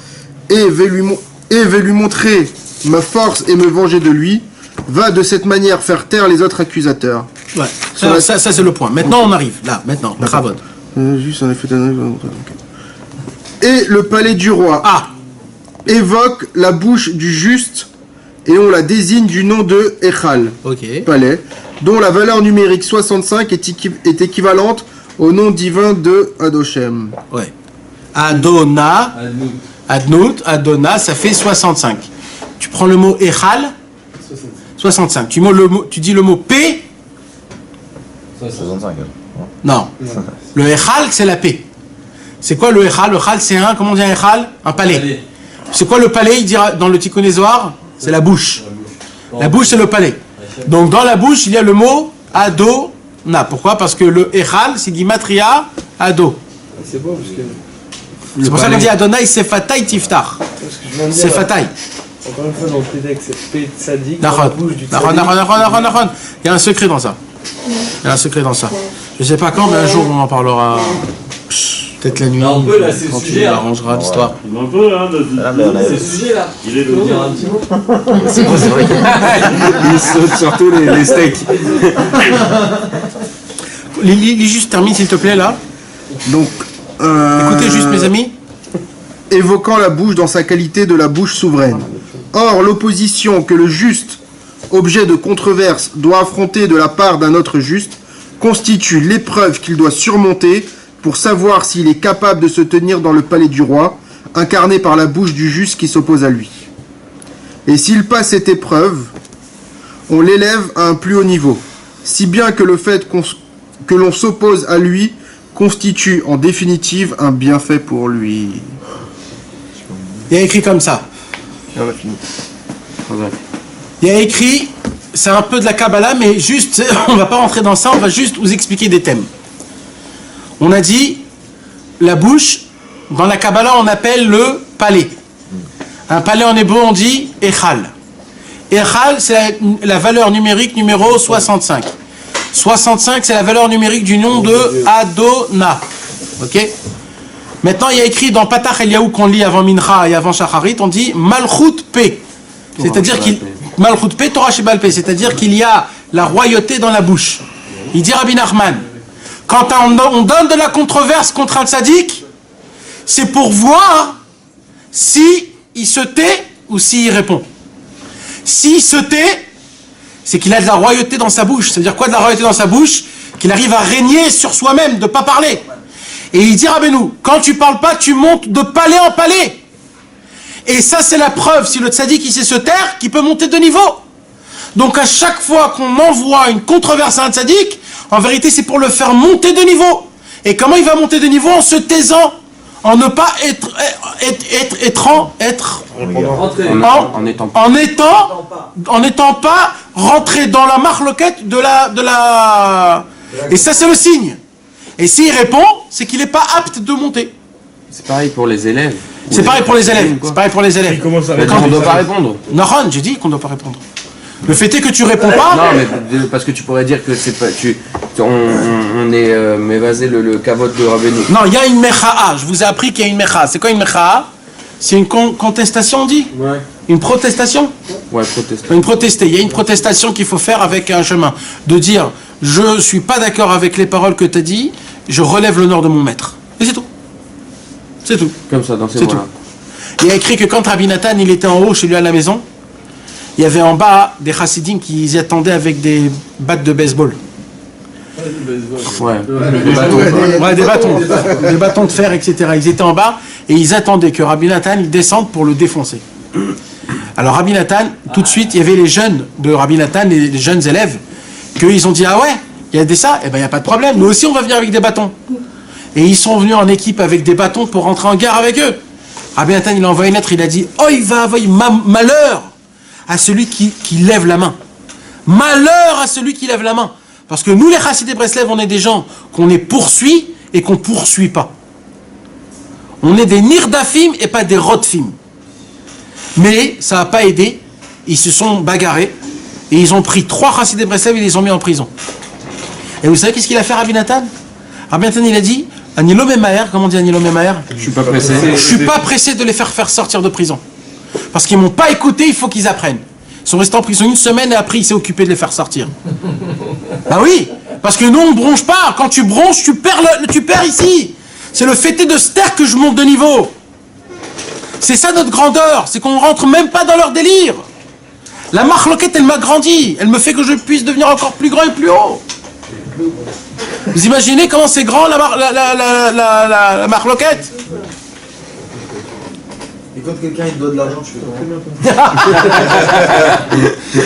H: et vais lui montrer ma force et me venger de lui », va de cette manière faire taire les autres accusateurs.
A: Ouais. Ça, c'est le point. Maintenant, on arrive. Là, maintenant, Chavod.
H: Juste en effet. Et le palais du roi évoque la bouche du juste et on la désigne du nom de Echal, palais, dont la valeur numérique 65 est équivalente au nom divin de Adoshem.
A: Ouais. Adona, Adona, ça fait 65. Tu prends le mot Echal, 65. Tu dis le mot P.
G: 65.
A: Non. Le Echal, c'est la paix. C'est quoi le Echal? Le Echal, c'est comment on dit un Echal? Un palais. C'est quoi le palais? Il dira dans le Tikkun Zohar, c'est la bouche. La bouche, c'est le palais. Donc dans la bouche, il y a le mot Adona. Pourquoi? Parce que le Echal, c'est Gimatria Ado.
E: C'est beau parce que.
A: C'est pour ça qu'on dit Adonai Sefatai Tiftar. Sefatai.
E: Encore une fois, dans le prétexte, c'est P Tzadik. Il
A: y a un secret dans ça. Il y a un secret dans ça. Je sais pas quand, mais un jour on en parlera. Peut-être la nuit.
K: Un peu là, c'est le sujet.
A: On arrangera l'histoire.
J: Un peu là.
K: C'est le sujet là.
J: Il est
K: de dire un petit mot.
G: C'est vrai.
D: Il saute surtout les steaks.
A: Lis juste, termine s'il te plaît là.
H: Donc,
A: écoutez juste mes amis.
H: Évoquant la bouche dans sa qualité de la bouche souveraine. Or, l'opposition que le juste, objet de controverse, doit affronter de la part d'un autre juste, constitue l'épreuve qu'il doit surmonter pour savoir s'il est capable de se tenir dans le palais du roi, incarné par la bouche du juste qui s'oppose à lui. Et s'il passe cette épreuve, on l'élève à un plus haut niveau, si bien que le fait que l'on s'oppose à lui constitue en définitive un bienfait pour lui.
A: Il y a écrit comme ça. Il y a écrit, c'est un peu de la Kabbalah, mais juste, on va pas rentrer dans ça, on va juste vous expliquer des thèmes. On a dit, la bouche, dans la Kabbalah, on appelle le palais. Un palais en hébreu, on dit Echal. Echal, c'est la valeur numérique numéro 65. 65, c'est la valeur numérique du nom de Adona. Ok? Maintenant, il y a écrit dans Patach Eliyahu qu'on lit avant Mincha et avant Shacharit, on dit Malchut P. C'est-à-dire qu'il Malchut P, Torah Shebal P. C'est-à-dire qu'il y a la royauté dans la bouche. Il dit Rabbi Nachman, quand on donne de la controverse contre un tzaddik, c'est pour voir si il se tait ou s'il répond. S'il se tait, c'est qu'il a de la royauté dans sa bouche. C'est-à-dire quoi de la royauté dans sa bouche? Qu'il arrive à régner sur soi-même, de ne pas parler. Et il dit Rabbeinu, quand tu parles pas, tu montes de palais en palais. Et ça, c'est la preuve, si le tzaddik il sait se taire, qu'il peut monter de niveau. Donc à chaque fois qu'on envoie une controverse à un tzaddik, en vérité, c'est pour le faire monter de niveau. Et comment il va monter de niveau? En se taisant, en ne pas en n'étant pas rentré dans la marloquette de la. Et ça, c'est le signe. Et s'il répond, c'est qu'il n'est pas apte de monter.
D: C'est pareil pour les élèves.
A: C'est pareil pour les élèves. C'est pareil pour les élèves.
D: On ne doit pas répondre.
A: Non, j'ai dit qu'on ne doit pas répondre. Le fait est que tu réponds pas.
D: Non, mais parce que tu pourrais dire que c'est pas. On est m'évasé le kavod de Rabbeinu.
A: Non, il y a une mecha'a. Je vous ai appris qu'il y a une mecha'a. C'est quoi une mecha'a? C'est une contestation, on dit?
E: Ouais.
A: Une protestation?
D: Ouais, protester.
A: Une protester. Il y a une protestation qu'il faut faire avec un chemin. De dire, je suis pas d'accord avec les paroles que tu as dit, je relève l'honneur de mon maître. Et c'est tout. C'est tout.
D: Comme ça, dans ces mots-là.
A: Il y a écrit que quand Rabbi Nathan il était en haut chez lui à la maison, il y avait en bas des chassidim qui y attendaient avec des battes de baseball.
D: Ouais.
A: Des bâtons de fer, etc. Ils étaient en bas et ils attendaient que Rabbi Nathan il descende pour le défoncer. Alors Rabbi Nathan, tout de suite, il y avait les jeunes de Rabbi Nathan, les jeunes élèves, qu'ils ont dit ah ouais, il y a des ça, eh ben il n'y a pas de problème, nous aussi on va venir avec des bâtons. Et ils sont venus en équipe avec des bâtons pour rentrer en guerre avec eux. Rabbi Nathan il a envoyé une lettre, il a dit oh il va envoyer malheur à celui qui lève la main. Malheur à celui qui lève la main. Parce que nous les Chassidei Breslev, on est des gens qu'on les poursuit et qu'on ne poursuit pas. On est des nirdafim et pas des rodfim. Mais ça n'a pas aidé, ils se sont bagarrés et ils ont pris 3 Chassidei Breslev et ils les ont mis en prison. Et vous savez qu'est-ce qu'il a fait Rabbi Nathan? Rabbi Nathan il a dit Anilo Memaher, comment on dit Anilo Memaher?
D: Je suis pas pressé.
A: Je suis pas pressé de les faire sortir de prison. Parce qu'ils m'ont pas écouté, il faut qu'ils apprennent. Ils sont restés en prison 1 semaine et après il s'est occupé de les faire sortir. Bah oui, Parce que nous, on ne bronche pas. Quand tu bronches, tu perds ici. C'est le fêté de ster que je monte de niveau. C'est ça notre grandeur. C'est qu'on ne rentre même pas dans leur délire. La marloquette, elle m'a grandi. Elle me fait que je puisse devenir encore plus grand et plus haut. Vous imaginez comment c'est grand la marloquette?
B: Et quand quelqu'un il te doit de l'argent, tu fais comment?